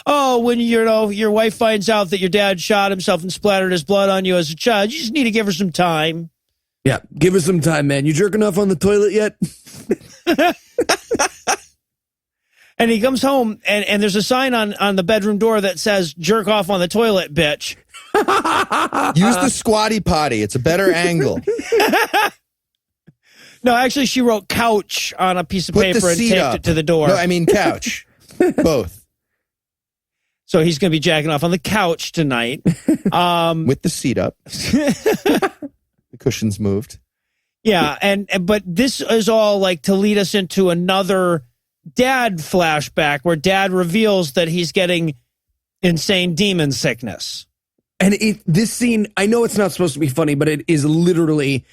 Oh, when your wife finds out that your dad shot himself and splattered his blood on you as a child, you just need to give her some time. Yeah, give her some time, man. You jerking off on the toilet yet? And he comes home and there's a sign on the bedroom door that says "Jerk off on the toilet, bitch." Use the squatty potty. It's a better angle. No, actually, she wrote "couch" on a piece of paper and taped it to the door. No, I mean couch. Both. So he's going to be jacking off on the couch tonight. With the seat up. The cushion's moved. Yeah, but this is all like to lead us into another dad flashback where dad reveals that he's getting insane demon sickness. And this scene, I know it's not supposed to be funny, but it is literally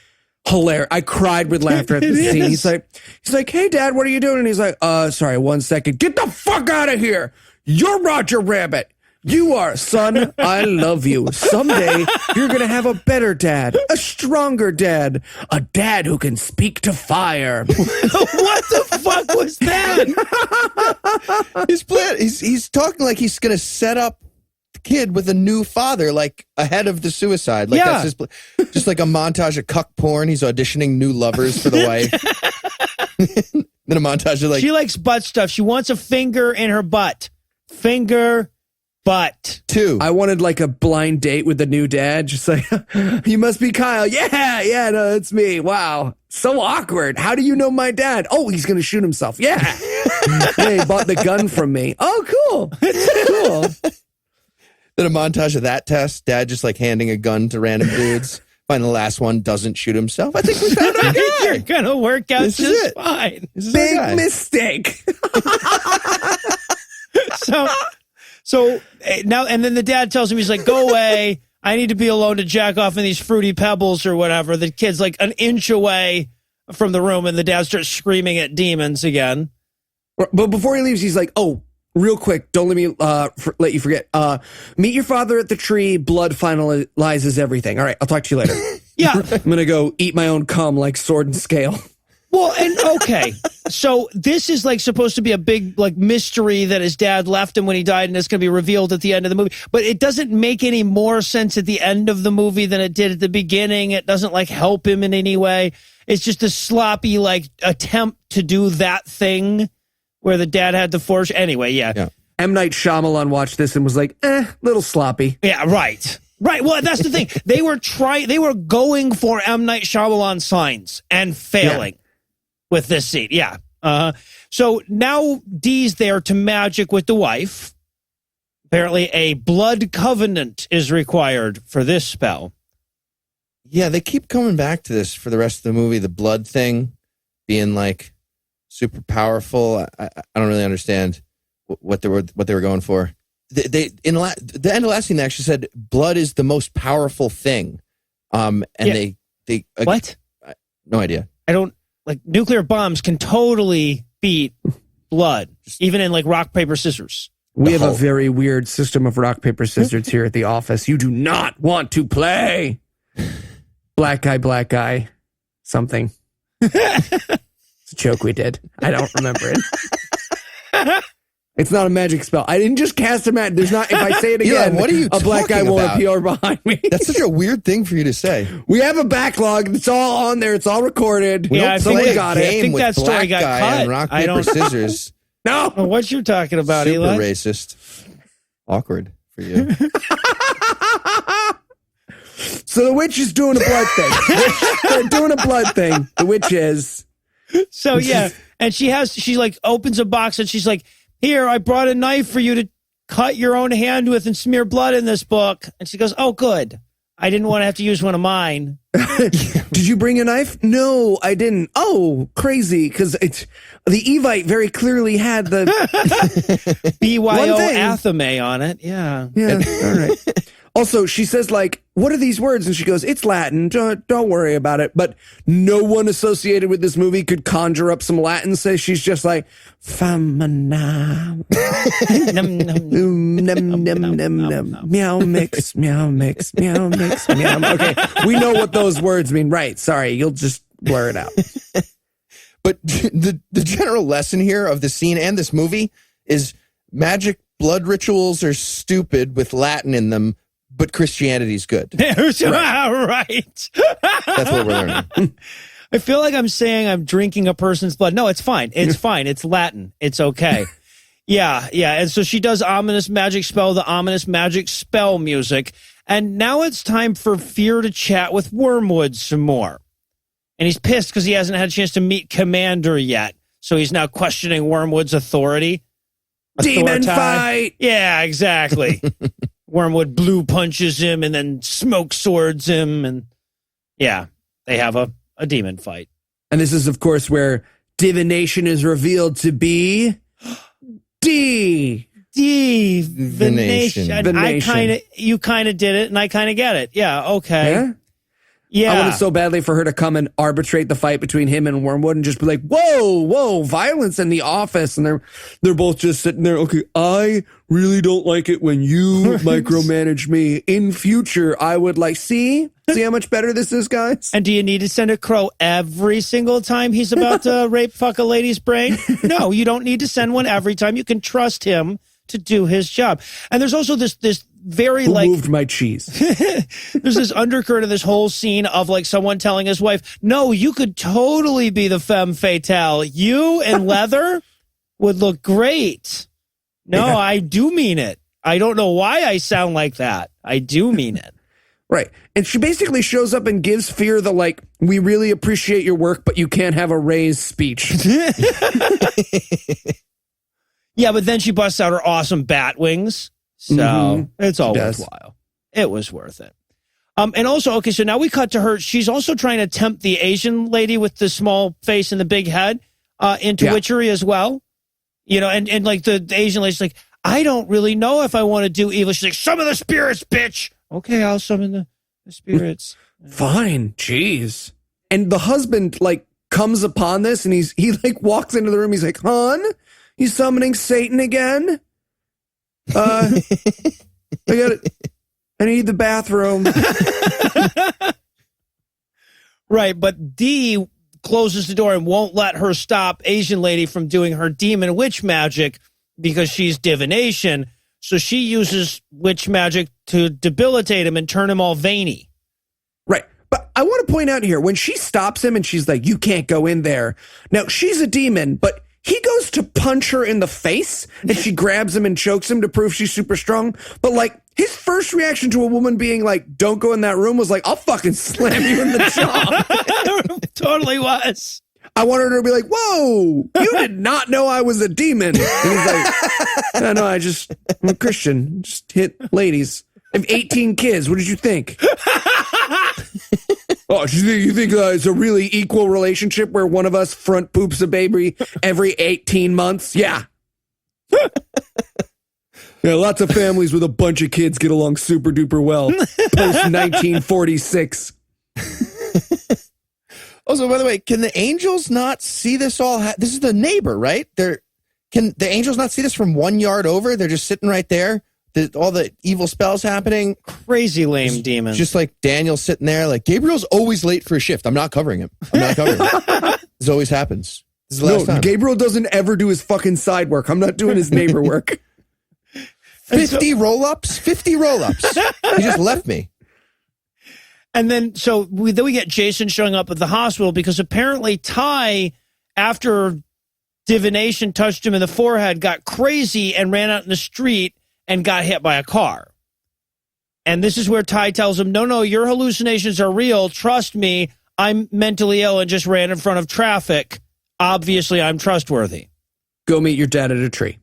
hilarious. I cried with laughter at this scene. He's like, hey, Dad, what are you doing? And he's like, sorry, 1 second. Get the fuck out of here. You're Roger Rabbit. You are, son. I love you. Someday you're going to have a better dad, a stronger dad, a dad who can speak to fire. What the fuck was that? His plan, he's talking like he's going to set up the kid with a new father, like ahead of the suicide. Like that's his just like a montage of cuck porn. He's auditioning new lovers for the wife. Then a montage of like, she likes butt stuff. She wants a finger in her butt. Finger. But 2. I wanted like a blind date with the new dad. Just like, you must be Kyle. Yeah, no, it's me. Wow. So awkward. How do you know my dad? Oh, he's going to shoot himself. Yeah. Yeah, he bought the gun from me. Oh, cool. Cool. Then a montage of that test. Dad just like handing a gun to random dudes. Find the last one doesn't shoot himself. I think we found our guy. You're going to work out just fine. Big mistake. So now, and then the dad tells him, he's like, go away. I need to be alone to jack off in these fruity pebbles or whatever. The kid's like an inch away from the room and the dad starts screaming at demons again. But before he leaves, he's like, oh, real quick, don't let me let you forget. Meet your father at the tree. Blood finalizes everything. All right, I'll talk to you later. Yeah. I'm going to go eat my own cum like Sword and Scale. Well, and okay, so this is like supposed to be a big like mystery that his dad left him when he died, and it's going to be revealed at the end of the movie. But it doesn't make any more sense at the end of the movie than it did at the beginning. It doesn't like help him in any way. It's just a sloppy like attempt to do that thing where the dad had to force. Anyway, yeah. M. Night Shyamalan watched this and was like, little sloppy. Yeah, right. Right. Well, that's the thing. They were going for M. Night Shyamalan signs and failing. With this scene, yeah. So now Dee's there to magic with the wife. Apparently a blood covenant is required for this spell. Yeah, they keep coming back to this for the rest of the movie, the blood thing being like super powerful. I don't really understand what they were going for. They in the end of last scene, they actually said blood is the most powerful thing. And they what? No idea. I don't like nuclear bombs can totally beat blood, even in like rock, paper, scissors. We have a very weird system of rock, paper, scissors here at the office. You do not want to play. Black guy, something. It's a joke we did. I don't remember it. It's not a magic spell. I didn't just cast a magic. There's not. If I say it again, what are you a black guy talking won't about? appear behind me. That's such a weird thing for you to say. We have a backlog. It's all on there. It's all recorded. Yeah, I Someone think got it. I think that story got cut. And rock, I paper, don't- scissors. No. Oh, what you're talking about, Super Eli? racist. Awkward for you. So the witch is doing a blood thing. They're doing a blood thing. The witch is. So yeah, and she like opens a box and she's like, "Here, I brought a knife for you to cut your own hand with and smear blood in this book." And she goes, "Oh, good. I didn't want to have to use one of mine." Did you bring a knife? No, I didn't. Oh, crazy. Because it's the Evite very clearly had the BYO One thing. athame on it. Yeah. Yeah, all right. Also, she says, like, what are these words? And she goes, it's Latin. Don't worry about it. But no one associated with this movie could conjure up some Latin. So she's just like, famina. Num, num. Meow mix, meow mix, meow mix, meow. Okay, we know what those words mean. Right. Sorry, you'll just blur it out. But the general lesson here of the scene and this movie is magic blood rituals are stupid with Latin in them, but Christianity's good. Right. That's what we're learning. I feel like I'm saying I'm drinking a person's blood. No, it's fine. It's fine. It's Latin. It's okay. Yeah. And so she does ominous magic spell, the ominous magic spell music. And now it's time for Fear to chat with Wormwood some more. And he's pissed because he hasn't had a chance to meet Commander yet. So he's now questioning Wormwood's authority. Demon fight. Yeah, exactly. Wormwood blue punches him and then smoke swords him. And yeah, they have a demon fight. And this is, of course, where divination is revealed to be Divination. Divination. You kind of did it, and I kind of get it. Yeah, okay. Yeah. I wanted so badly for her to come and arbitrate the fight between him and Wormwood and just be like, whoa, violence in the office. And they're both just sitting there. Okay, I really don't like it when you micromanage me. In future, I would like, see how much better this is, guys? And do you need to send a crow every single time he's about to fuck a lady's brain? No, you don't need to send one every time. You can trust him to do his job. And there's also this very Who like moved my cheese? there's this undercurrent of this whole scene of like someone telling his wife, no, you could totally be the femme fatale. You in leather would look great. No, Yeah. I do mean it. I don't know why I sound like that. I do mean it. Right. And she basically shows up and gives Fear the, like, we really appreciate your work, but you can't have a raised speech. Yeah, but then she busts out her awesome bat wings. So it's all does. worthwhile. It was worth it. And also, okay, so now we cut to her. She's also trying to tempt the Asian lady with the small face and the big head into witchery as well. You know, and like the Asian lady's like, I don't really know if I want to do evil. She's like, summon the spirits, bitch. Okay, I'll summon the spirits. Fine. Jeez. And the husband, like, comes upon this and he like walks into the room. He's like, hon, you summoning Satan again? I need the bathroom. Right, but Dee closes the door and won't let her stop Asian lady from doing her demon witch magic because she's divination. So she uses witch magic to debilitate him and turn him all veiny. Right. But I want to point out here, when she stops him and she's like, you can't go in there. Now, she's a demon, but he goes to punch her in the face and she grabs him and chokes him to prove she's super strong. But like his first reaction to a woman being like, don't go in that room was like, I'll fucking slam you in the jaw. Totally was. I wanted her to be like, whoa, you did not know I was a demon. And he's like, no, I'm a Christian. Just hit ladies. I have 18 kids. What did you think? Oh, What, you think it's a really equal relationship where one of us front poops a baby every 18 months? Yeah. Yeah, lots of families with a bunch of kids get along super duper well post 1946. Also, by the way, can the angels not see this all? This is the neighbor, right? Can the angels not see this from 1 yard over? They're just sitting right there. All the evil spells happening. Crazy lame demons. Just like Daniel sitting there, like, Gabriel's always late for a shift. I'm not covering him. This always happens. This is the last time. Gabriel doesn't ever do his fucking side work. I'm not doing his neighbor work. 50 roll-ups? 50 roll-ups. He just left me. And then, we get Jason showing up at the hospital because apparently Ty, after divination touched him in the forehead, got crazy and ran out in the street and got hit by a car. And this is where Ty tells him, no, your hallucinations are real. Trust me, I'm mentally ill and just ran in front of traffic. Obviously, I'm trustworthy. Go meet your dad at a tree.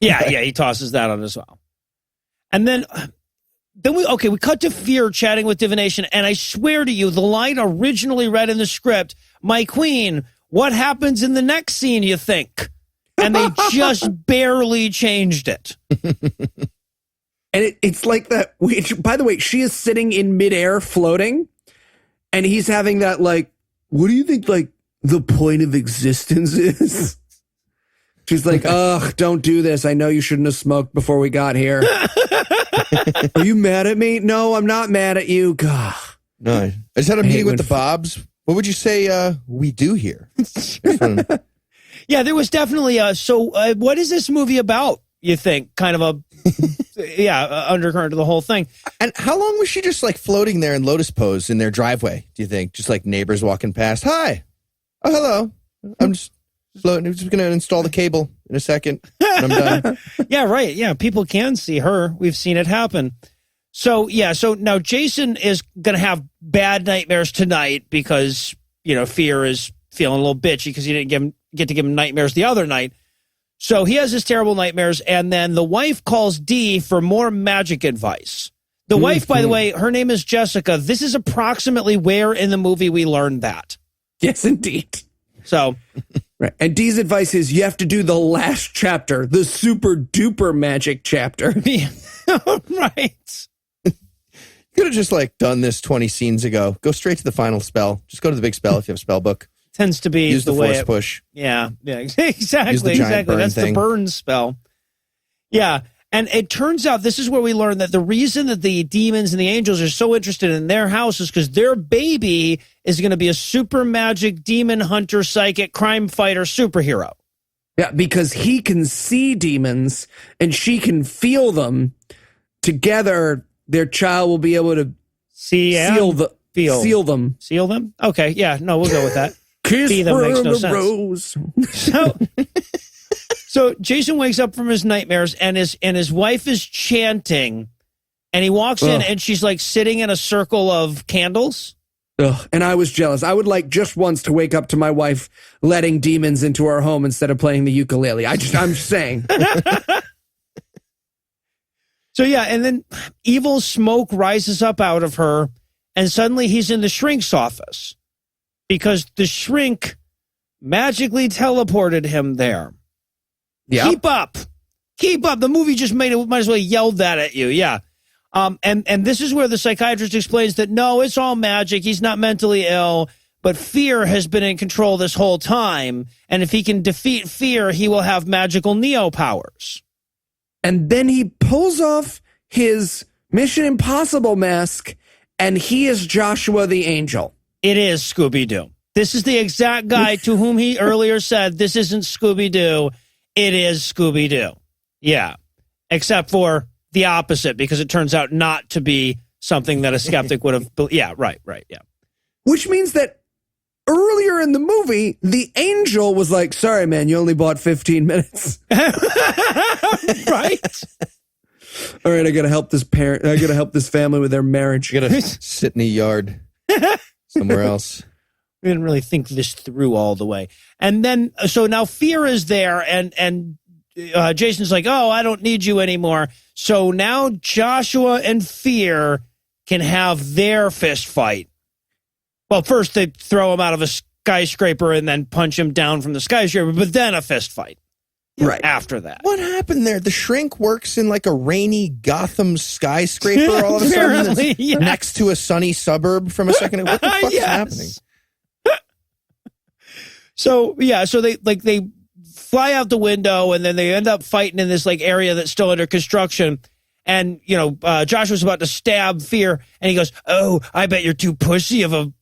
Yeah, he tosses that on as well. And then we cut to Fear chatting with Divination, and I swear to you, the line originally read in the script, "My queen, what happens in the next scene, you think?" And they just barely changed it. And it's like that, which, by the way, she is sitting in midair floating, and he's having that, like, what do you think, like, the point of existence is? She's like, ugh, don't do this. I know you shouldn't have smoked before we got here. Are you mad at me? No, I'm not mad at you. God. No, I just had a meeting with the Bobs. What would you say we do here? Yeah, there was definitely what is this movie about, you think? Kind of undercurrent of the whole thing. And how long was she just like floating there in lotus pose in their driveway, do you think? Just like neighbors walking past. Hi. Oh, hello. I'm just floating. I'm just going to install the cable in a second. And I'm done. Yeah, right. Yeah, people can see her. We've seen it happen. So now Jason is going to have bad nightmares tonight because, Fear is feeling a little bitchy because he didn't get to give him nightmares the other night. So he has his terrible nightmares, and then the wife calls Dee for more magic advice. The wife, by the way, her name is Jessica. This is approximately where in the movie we learned that. Yes, indeed. So, right. And Dee's advice is you have to do the last chapter, the super duper magic chapter. Right. You could have just like done this 20 scenes ago. Go straight to the final spell. Just go to the big spell if you have a spell book. Tends to be use the way force push. Yeah, exactly. Use the giant burn That's thing. the burn spell. Yeah. And it turns out this is where we learn that the reason that the demons and the angels are so interested in their house is because their baby is going to be a super magic demon hunter, psychic, crime fighter superhero. Yeah, because he can see demons and she can feel them. Together, their child will be able to seal them. Seal them? Okay, yeah, no, we'll go with that. Kiss them makes no the sense. rose. So Jason wakes up from his nightmares and his wife is chanting, and he walks in and she's like sitting in a circle of candles. Ugh, and I was jealous. I would like just once to wake up to my wife letting demons into our home instead of playing the ukulele. I'm just saying. So yeah, and then evil smoke rises up out of her, and suddenly he's in the shrink's office because the shrink magically teleported him there. Yeah. Keep up. The movie just might as well yelled that at you. Yeah. And this is where the psychiatrist explains that no, it's all magic. He's not mentally ill, but Fear has been in control this whole time. And if he can defeat Fear, he will have magical Neo powers. And then he pulls off his Mission Impossible mask, and he is Joshua the Angel. It is Scooby-Doo. This is the exact guy to whom he earlier said, this isn't Scooby-Doo. It is Scooby-Doo. Yeah. Except for the opposite, because it turns out not to be something that a skeptic would have. Yeah, right. Yeah. Which means that earlier in the movie, the angel was like, sorry, man, you only bought 15 minutes. Right. All right, I got to help this parent. I got to help this family with their marriage. You got to sit in a yard somewhere else. We didn't really think this through all the way. And then, so now Fear is there, and Jason's like, oh, I don't need you anymore. So now Joshua and Fear can have their fist fight. Well, first they throw him out of a skyscraper and then punch him down from the skyscraper, but then a fist fight. Right. After that. What happened there? The shrink works in like a rainy Gotham skyscraper all of a sudden Apparently, that's next to a sunny suburb from a second. What the fuck's happening? So they fly out the window and then they end up fighting in this like area that's still under construction. And, Joshua's about to stab Fear and he goes, "Oh, I bet you're too pussy of a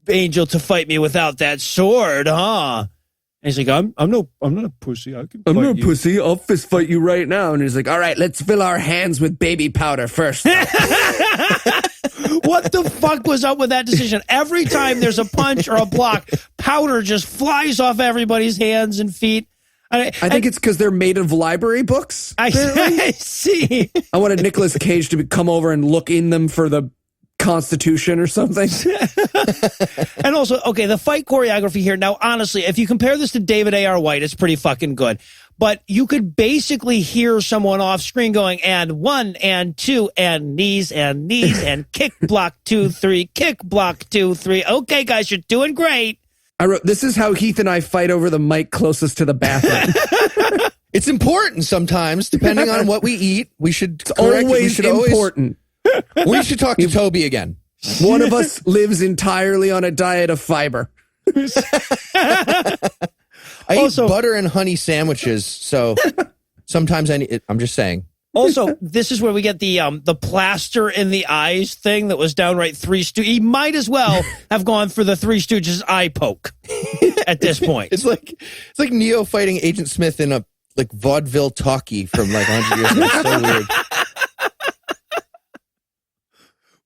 angel to fight me without that sword, huh?" And he's like, I'm not a pussy. I'm not a pussy. I'll fist fight you right now. And he's like, all right, let's fill our hands with baby powder first. What the fuck was up with that decision? Every time there's a punch or a block, powder just flies off everybody's hands and feet. I think it's because they're made of library books. I see. I wanted Nicolas Cage to come over and look in them for the Constitution or something. And also, okay, the fight choreography here. Now, honestly, if you compare this to David A.R. White, it's pretty fucking good. But you could basically hear someone off screen going, and 1 and 2 and knees and kick block 2, 3, kick block 2, 3. Okay, guys, you're doing great. I wrote, this is how Heath and I fight over the mic closest to the bathroom. It's important sometimes, depending on what we eat. We should It's always important. We should talk to Toby again. One of us lives entirely on a diet of fiber. I eat butter and honey sandwiches, so sometimes I'm just saying. Also, this is where we get the plaster in the eyes thing that was downright Three Stooges. He might as well have gone for the Three Stooges eye poke at this point. It's like Neo fighting Agent Smith in a like vaudeville talkie from like 100 years ago. It's so weird.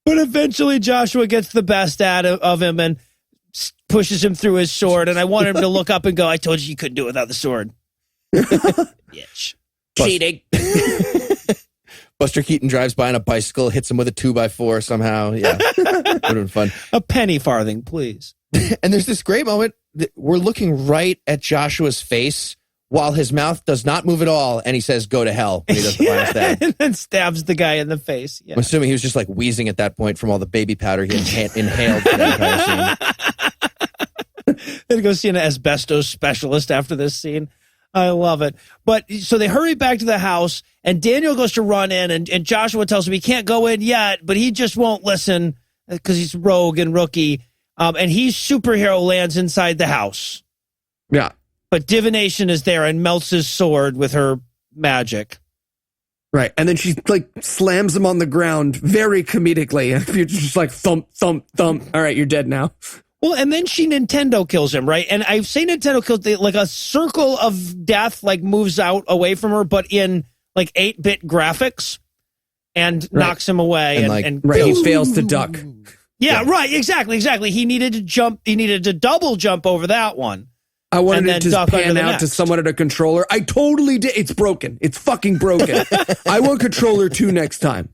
But eventually Joshua gets the best out of him and pushes him through his sword. And I want him to look up and go, "I told you couldn't do it without the sword." Bitch. Cheating. Buster Keaton drives by on a bicycle, hits him with a 2x4 somehow. Yeah, would have been fun. A penny farthing, please. And there's this great moment that we're looking right at Joshua's face while his mouth does not move at all, and he says, "Go to hell," when he does the final stab. And then stabs the guy in the face. Yeah. I'm assuming he was just like wheezing at that point from all the baby powder he inhaled for the entire scene. Then go see an asbestos specialist after this scene. I love it. But so they hurry back to the house, and Daniel goes to run in, and Joshua tells him he can't go in yet, but he just won't listen because he's rogue and rookie. And he's superhero lands inside the house. Yeah. But Divination is there and melts his sword with her magic. Right. And then she like slams him on the ground very comedically. And you're just like thump, thump, thump. All right, you're dead now. Well, and then she Nintendo kills him, right? And I've seen Nintendo kills like a circle of death like moves out away from her, but in like 8-bit graphics and knocks him away. And he fails to duck. Yeah, right. Exactly. He needed to jump. He needed to double jump over that one. I wanted it to pan out to someone at a controller. I totally did. It's broken. It's fucking broken. I want controller 2 next time.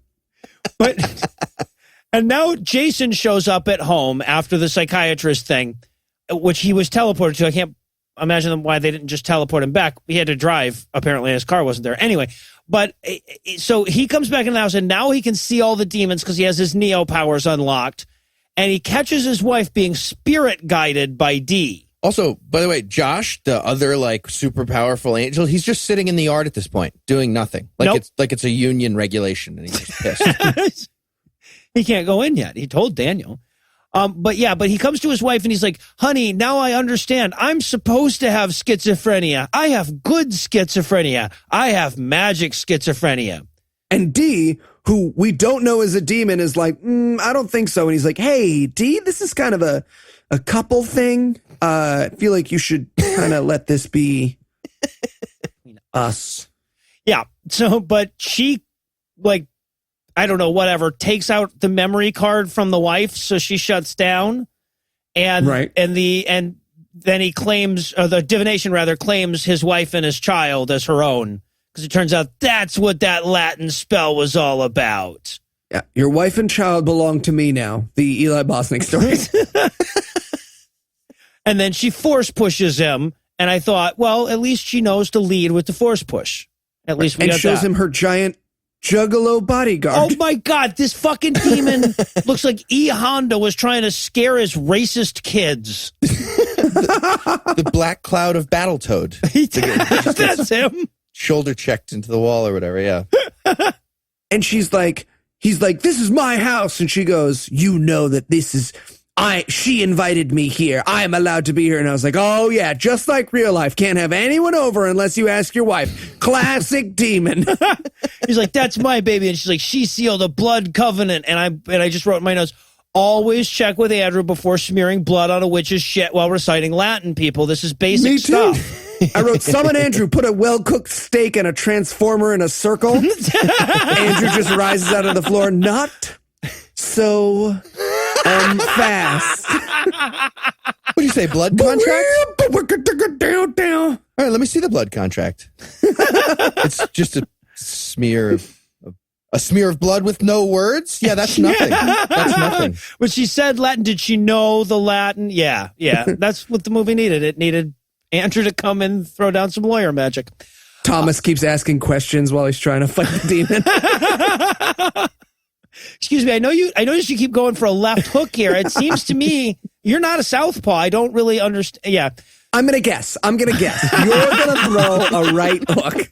And now Jason shows up at home after the psychiatrist thing, which he was teleported to. I can't imagine why they didn't just teleport him back. He had to drive. Apparently his car wasn't there. Anyway, but so he comes back in the house and now he can see all the demons because he has his Neo powers unlocked. And he catches his wife being spirit guided by D. Also, by the way, Josh, the other like super powerful angel, he's just sitting in the yard at this point, doing nothing. It's a union regulation, and he's just pissed. He can't go in yet. He told Daniel. But he comes to his wife and he's like, "Honey, now I understand. I'm supposed to have schizophrenia. I have good schizophrenia. I have magic schizophrenia." And D, who we don't know is a demon, is like, "I don't think so." And he's like, "Hey, D, this is kind of a couple thing. I feel like you should kind of let this be us." Yeah. So, but she, like, I don't know, whatever, takes out the memory card from the wife, so she shuts down. And then he claims, or the divination rather, claims his wife and his child as her own. Because it turns out that's what that Latin spell was all about. Yeah, your wife and child belong to me now. The Eli Bosnick story. And then she force pushes him, and I thought, well, at least she knows to lead with the force push. At least we got that. And shows him her giant Juggalo bodyguard. Oh my God, this fucking demon looks like E. Honda was trying to scare his racist kids. The black cloud of Battletoad. That's him. Shoulder checked into the wall or whatever, yeah. And he's like, this is my house. And she goes, you know that this is, she invited me here. I am allowed to be here. And I was like, oh yeah, just like real life. Can't have anyone over unless you ask your wife. Classic demon. He's like, that's my baby. And she's like, she sealed a blood covenant. And I just wrote in my notes, always check with Andrew before smearing blood on a witch's shit while reciting Latin, people. This is basic Me too. stuff. I wrote, summon Andrew, put a well-cooked steak and a transformer in a circle. Andrew just rises out of the floor, not so fast. What do you say, blood contract? All right, let me see the blood contract. It's just a smear of blood with no words? Yeah, that's nothing. That's nothing. When she said Latin, did she know the Latin? Yeah. That's what the movie needed. It needed Andrew to come and throw down some lawyer magic. Thomas keeps asking questions while he's trying to fight the demon. Excuse me, I noticed you keep going for a left hook here. It seems to me you're not a southpaw. I don't really understand. Yeah. I'm going to guess. You're going to throw a right hook.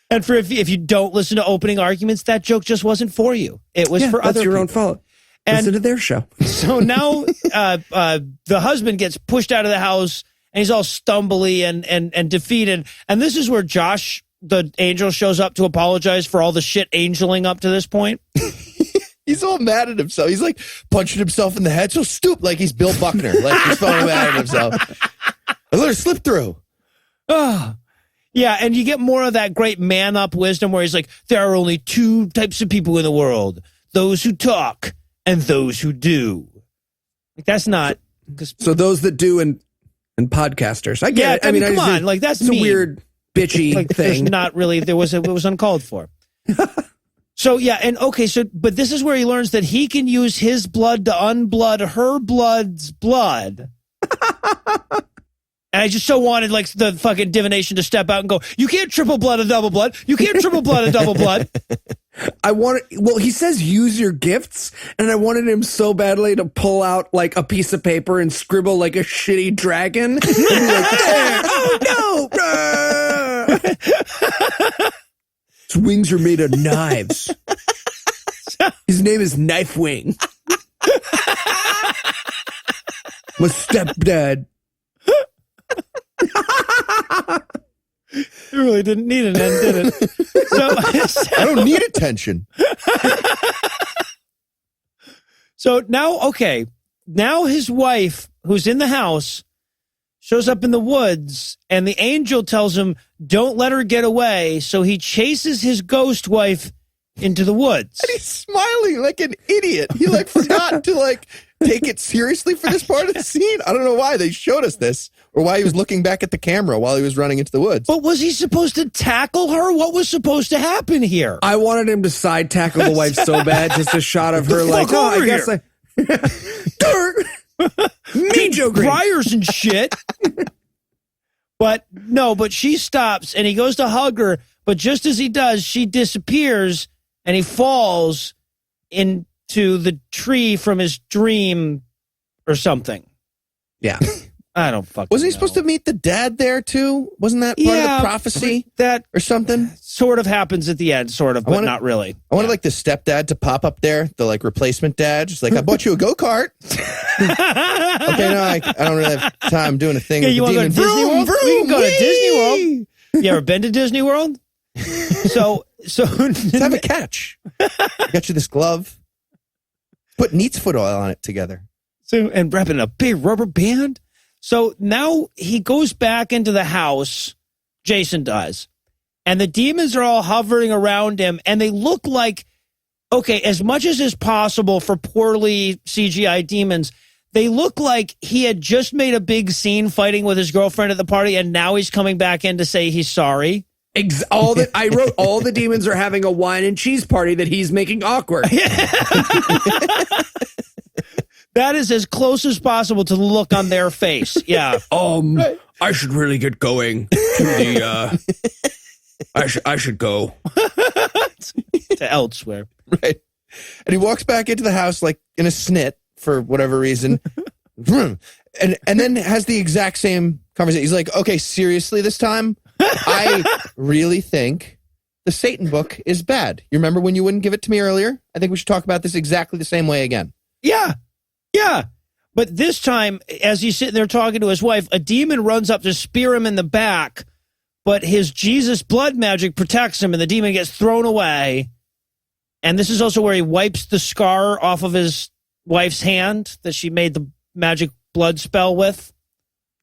And if you don't listen to opening arguments, that joke just wasn't for you. It was for other That's your people. own fault. And listen to their show. So now the husband gets pushed out of the house and he's all stumbly and defeated. And this is where Josh, the angel, shows up to apologize for all the shit angeling up to this point. He's all mad at himself. He's like punching himself in the head. So stupid. Like he's Bill Buckner. Like he's so mad at himself. I let her slip through. Oh, yeah. And you get more of that great man up wisdom where he's like, there are only two types of people in the world. Those who talk and those who do. Like that's not. So those that do and podcasters. I get it. I mean, come on. Like that's a weird bitchy like, thing. Not really. It was uncalled for. So yeah, and okay, but this is where he learns that he can use his blood to unblood her blood's blood. And I just so wanted like the fucking divination to step out and go, you can't triple blood a double blood. You can't triple blood a double blood. He says use your gifts, and I wanted him so badly to pull out like a piece of paper and scribble like a shitty dragon. And be like, there, oh no! His wings are made of knives. His name is Knife Wing. My stepdad. It really didn't need an end, did it? So I don't need attention. So now his wife, who's in the house, shows up in the woods, and the angel tells him, don't let her get away. So he chases his ghost wife into the woods. And he's smiling like an idiot. He like forgot to like take it seriously for this part of the scene. I don't know why they showed us this or why he was looking back at the camera while he was running into the woods. But was he supposed to tackle her? What was supposed to happen here? I wanted him to side tackle the wife so bad. Just a shot of her like, oh, I guess I... Dirt! Me, Joe Green. Briars and shit. But she stops and he goes to hug her. But just as he does, she disappears and he falls into the tree from his dream or something. Yeah. I don't fucking Wasn't he know. supposed to meet the dad there too? Wasn't that part of the prophecy? That or something? Sort of happens at the end, sort of, but not really. I wanted like the stepdad to pop up there, the like replacement dad. Just like, I bought you a go-kart. Okay, no, I don't really have time doing a thing with you the want to demon. go to Disney World? Vroom, We can go to wee! Disney World. You ever been to Disney World? So Let's have a catch. I got you this glove. Put Neat's foot oil on it together. And wrapping a big rubber band. So now he goes back into the house, Jason does, and the demons are all hovering around him, and they look like, okay, as much as is possible for poorly CGI demons, they look like he had just made a big scene fighting with his girlfriend at the party, and now he's coming back in to say he's sorry. I wrote all the demons are having a wine and cheese party that he's making awkward. That is as close as possible to the look on their face. Yeah. I should really get going to the I should go. to elsewhere. Right. And he walks back into the house like in a snit for whatever reason. and then has the exact same conversation. He's like, okay, seriously this time? I really think the Satan book is bad. You remember when you wouldn't give it to me earlier? I think we should talk about this exactly the same way again. Yeah. Yeah. But this time, as he's sitting there talking to his wife, a demon runs up to spear him in the back, but his Jesus blood magic protects him, and the demon gets thrown away. And this is also where he wipes the scar off of his wife's hand that she made the magic blood spell with.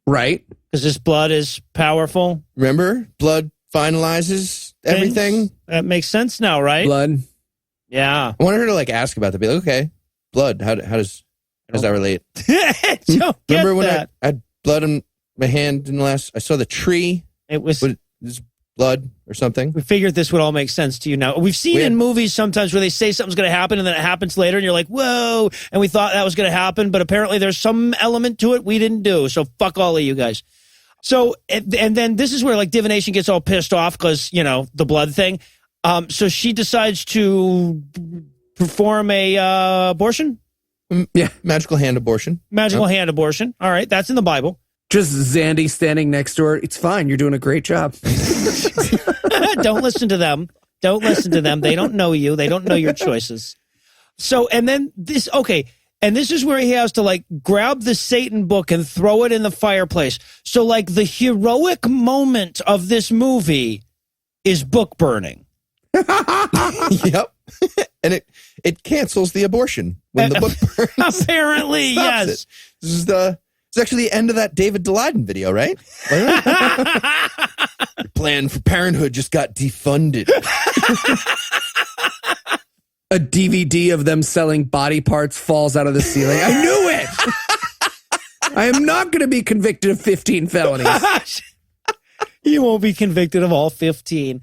Right. Because his blood is powerful. Remember? Blood finalizes everything. That makes sense now, right? Blood. Yeah. I wanted her to like ask about that. Be like, okay, blood. How does that relate? Don't get Remember when that. I had blood on my hand in the last? I saw the tree. It was. This blood or something. We figured this would all make sense to you now. We've seen in movies sometimes where they say something's going to happen and then it happens later and you're like, whoa, and we thought that was going to happen, but apparently there's some element to it we didn't do. So fuck all of you guys. So, and then this is where like divination gets all pissed off because, you know, the blood thing. So she decides to perform a abortion. Yeah. Magical hand abortion. Magical hand abortion. All right. That's in the Bible. Just Zandy standing next to her. It's fine. You're doing a great job. Don't listen to them. Don't listen to them. They don't know you. They don't know your choices. So, and then this, okay. And this is where he has to like grab the Satan book and throw it in the fireplace. So like the heroic moment of this movie is book burning. Yep. And it cancels the abortion when the book burns. Apparently, yes. This is it's actually the end of that David Daleiden video, right? Your plan for Parenthood just got defunded. A DVD of them selling body parts falls out of the ceiling. I knew it. I am not going to be convicted of 15 felonies. You won't be convicted of all 15.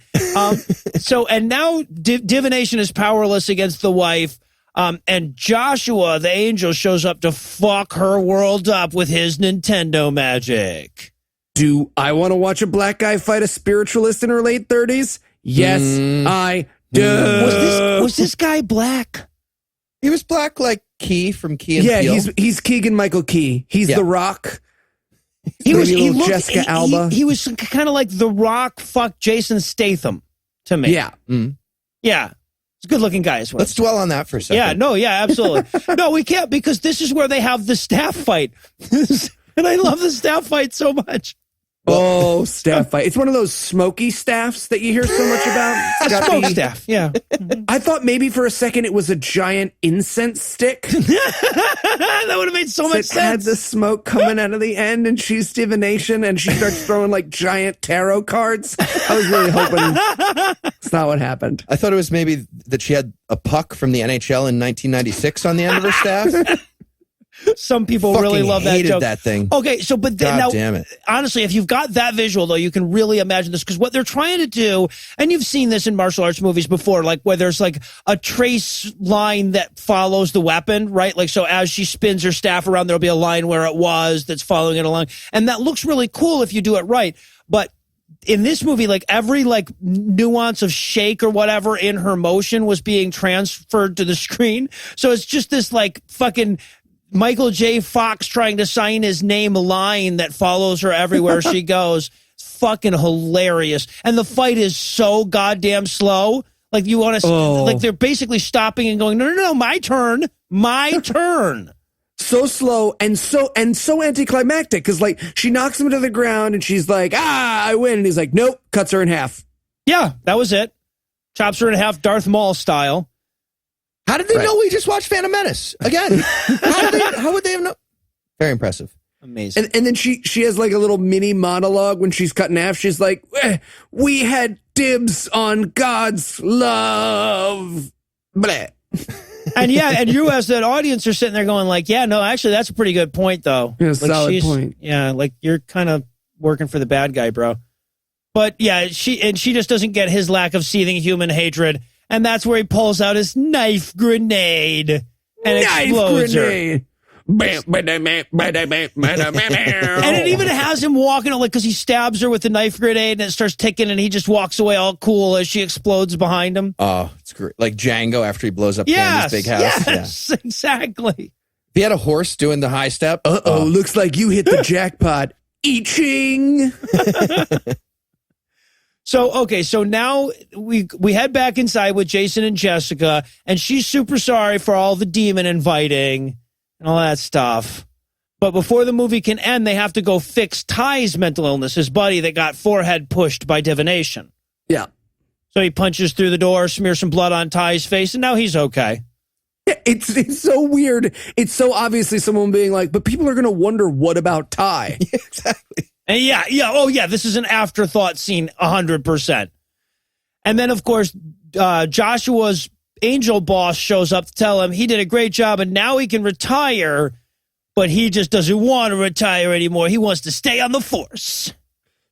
So, and now divination is powerless against the wife. And Joshua, the angel, shows up to fuck her world up with his Nintendo magic. Do I want to watch a black guy fight a spiritualist in her late 30s? Yes, I do. Was this guy black? He was black like Key from Key and Yeah, Peele. he's Keegan-Michael Key. He's The Rock. He looked Jessica Alba. He was kind of like The Rock fuck Jason Statham to me. Yeah. Yeah. He's a good-looking guy. Let's dwell on that for a second. Yeah, absolutely. No, we can't because this is where they have the staff fight. And I love the staff fight so much. Oh, staff fight. It's one of those smoky staffs that you hear so much about. It's got Smoke staff, yeah. I thought maybe for a second it was a giant incense stick. That would have made so much It had sense. the smoke coming out of the end, and she's divination, and she starts throwing like giant tarot cards. I was really hoping it's not what happened. I thought it was maybe that she had a puck from the NHL in 1996 on the end of her staff. Some people Fucking really love that hated joke. that thing. Okay, so but then, God now, damn it. honestly, if you've got that visual though, you can really imagine this because what they're trying to do, and you've seen this in martial arts movies before, like where there's like a trace line that follows the weapon, right? Like so, as she spins her staff around, there'll be a line where it was that's following it along, and that looks really cool if you do it right. But in this movie, like every like nuance of shake or whatever in her motion was being transferred to the screen, so it's just this like fucking Michael J. Fox trying to sign his name line that follows her everywhere she goes. It's fucking hilarious. And the fight is so goddamn slow. Like you want to, like they're basically stopping and going, no, my turn, my turn. So slow and so anticlimactic because like she knocks him to the ground and she's like, I win. And he's like, nope, cuts her in half. Yeah, that was it. Chops her in half, Darth Maul style. How did they know we just watched Phantom Menace again? How would they have known? Very impressive. Amazing. And then she has like a little mini monologue when she's cut in half. She's like, we had dibs on God's love. Blah. And yeah, and you as that audience are sitting there going like, yeah, no, actually that's a pretty good point though. Yeah, like solid point. Yeah, like you're kind of working for the bad guy, bro. But yeah, she just doesn't get his lack of seething human hatred. And that's where he pulls out his knife grenade and explodes her. it even has him walking, like, because he stabs her with the knife grenade and it starts ticking and he just walks away all cool as she explodes behind him. Oh, it's great. Like Django after he blows up Candy's big house. Yes, exactly. If he had a horse doing the high step. Looks like you hit the jackpot. Eaching. So now we head back inside with Jason and Jessica, and she's super sorry for all the demon inviting and all that stuff. But before the movie can end, they have to go fix Ty's mental illness, his buddy that got forehead pushed by divination. Yeah. So he punches through the door, smears some blood on Ty's face, and now he's okay. Yeah, it's so weird. It's so obviously someone being like, but people are going to wonder, what about Ty? Yeah, exactly. And this is an afterthought scene, 100%. And then, of course, Joshua's angel boss shows up to tell him he did a great job and now he can retire, but he just doesn't want to retire anymore. He wants to stay on the force.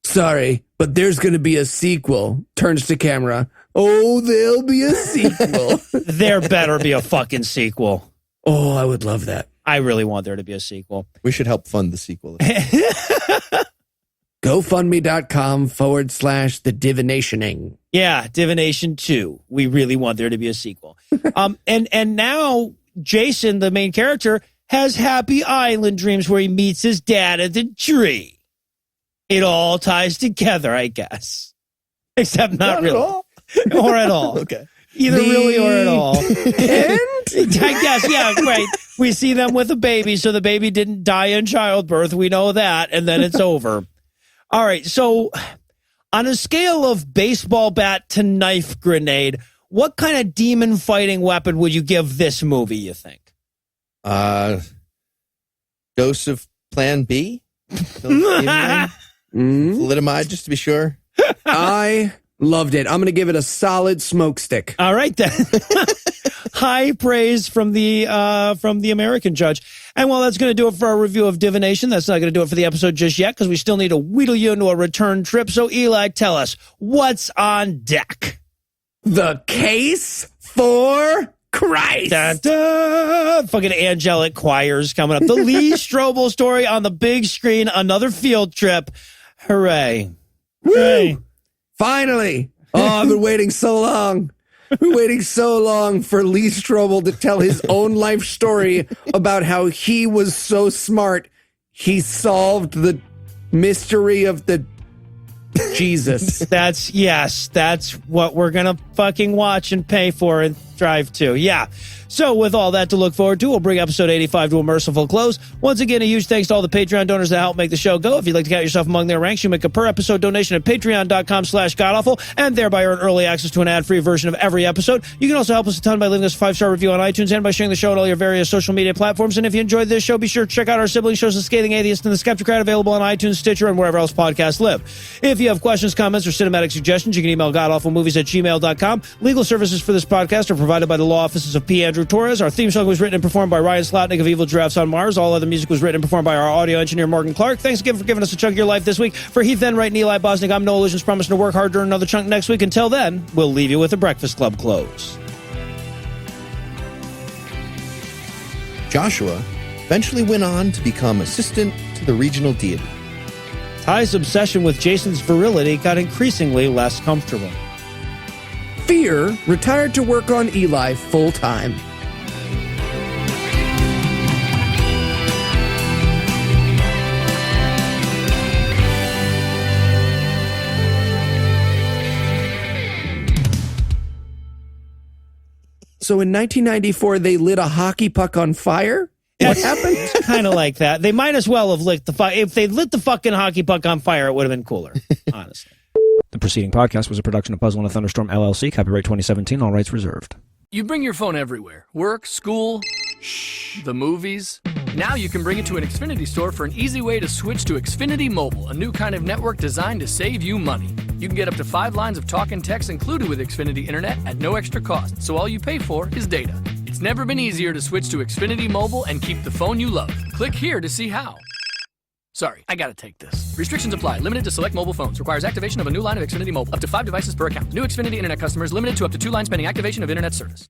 Sorry, but there's going to be a sequel. Turns to camera. Oh, there'll be a sequel. There better be a fucking sequel. Oh, I would love that. I really want there to be a sequel. We should help fund the sequel. GoFundMe.com/the Divinationing. Yeah, Divination 2. We really want there to be a sequel. And now Jason, the main character, has happy island dreams where he meets his dad at the tree. It all ties together, I guess. Except not really. At all. Or at all. Okay. Either really or at all. And? I guess, yeah, right. We see them with a baby, so the baby didn't die in childbirth. We know that, and then it's over. All right, so on a scale of baseball bat to knife grenade, what kind of demon fighting weapon would you give this movie, you think? Dose of Plan B? Thalidomide, just to be sure. I loved it. I'm going to give it a solid smoke stick. All right, then. High praise from the American judge. And while that's going to do it for our review of Divination, that's not going to do it for the episode just yet, because we still need to wheedle you into a return trip. So, Eli, tell us, what's on deck? The case for Christ. Dun, dun. Fucking angelic choirs coming up. The Lee Strobel story on the big screen. Another field trip. Hooray. Woo! Hooray. Finally. Oh, I've been waiting so long. We're waiting so long for Lee Strobel to tell his own life story about how he was so smart. He solved the mystery of the Jesus. That's what we're going to fucking watch and pay for and drive to. Yeah. So with all that to look forward to, we'll bring episode 85 to a merciful close. Once again, a huge thanks to all the Patreon donors that help make the show go. If you'd like to count yourself among their ranks, you make a per episode donation at patreon.com/godawful and thereby earn early access to an ad-free version of every episode. You can also help us a ton by leaving us a 5-star review on iTunes and by sharing the show on all your various social media platforms. And if you enjoyed this show, be sure to check out our sibling shows, The Scathing Atheist and The Skeptocrat, available on iTunes, Stitcher, and wherever else podcasts live. If you have questions, comments, or cinematic suggestions, you can email godawfulmovies@gmail.com. Legal services for this podcast are provided by the law offices of P. Andrew Torres. Our theme song was written and performed by Ryan Slotnick of Evil Giraffes on Mars. All other music was written and performed by our audio engineer, Morgan Clark. Thanks again for giving us a chunk of your life this week. For Heath Enwright and Eli Bosnick, I'm Noah Lugeons, promising to work hard during another chunk next week. Until then, we'll leave you with a Breakfast Club close. Joshua eventually went on to become assistant to the regional deity. Ty's obsession with Jason's virility got increasingly less comfortable. Fear retired to work on Eli full-time. So in 1994, they lit a hockey puck on fire? What happened? Kind of like that. They might as well have lit the fire. If they lit the fucking hockey puck on fire, it would have been cooler, honestly. The preceding podcast was a production of Puzzle and a Thunderstorm, LLC, copyright 2017, all rights reserved. You bring your phone everywhere. Work, school, the movies. Now you can bring it to an Xfinity store for an easy way to switch to Xfinity Mobile, a new kind of network designed to save you money. You can get up to 5 lines of talk and text included with Xfinity Internet at no extra cost, so all you pay for is data. It's never been easier to switch to Xfinity Mobile and keep the phone you love. Click here to see how. Sorry, I gotta take this. Restrictions apply. Limited to select mobile phones. Requires activation of a new line of Xfinity Mobile. Up to 5 devices per account. New Xfinity Internet customers limited to up to 2 lines pending activation of Internet service.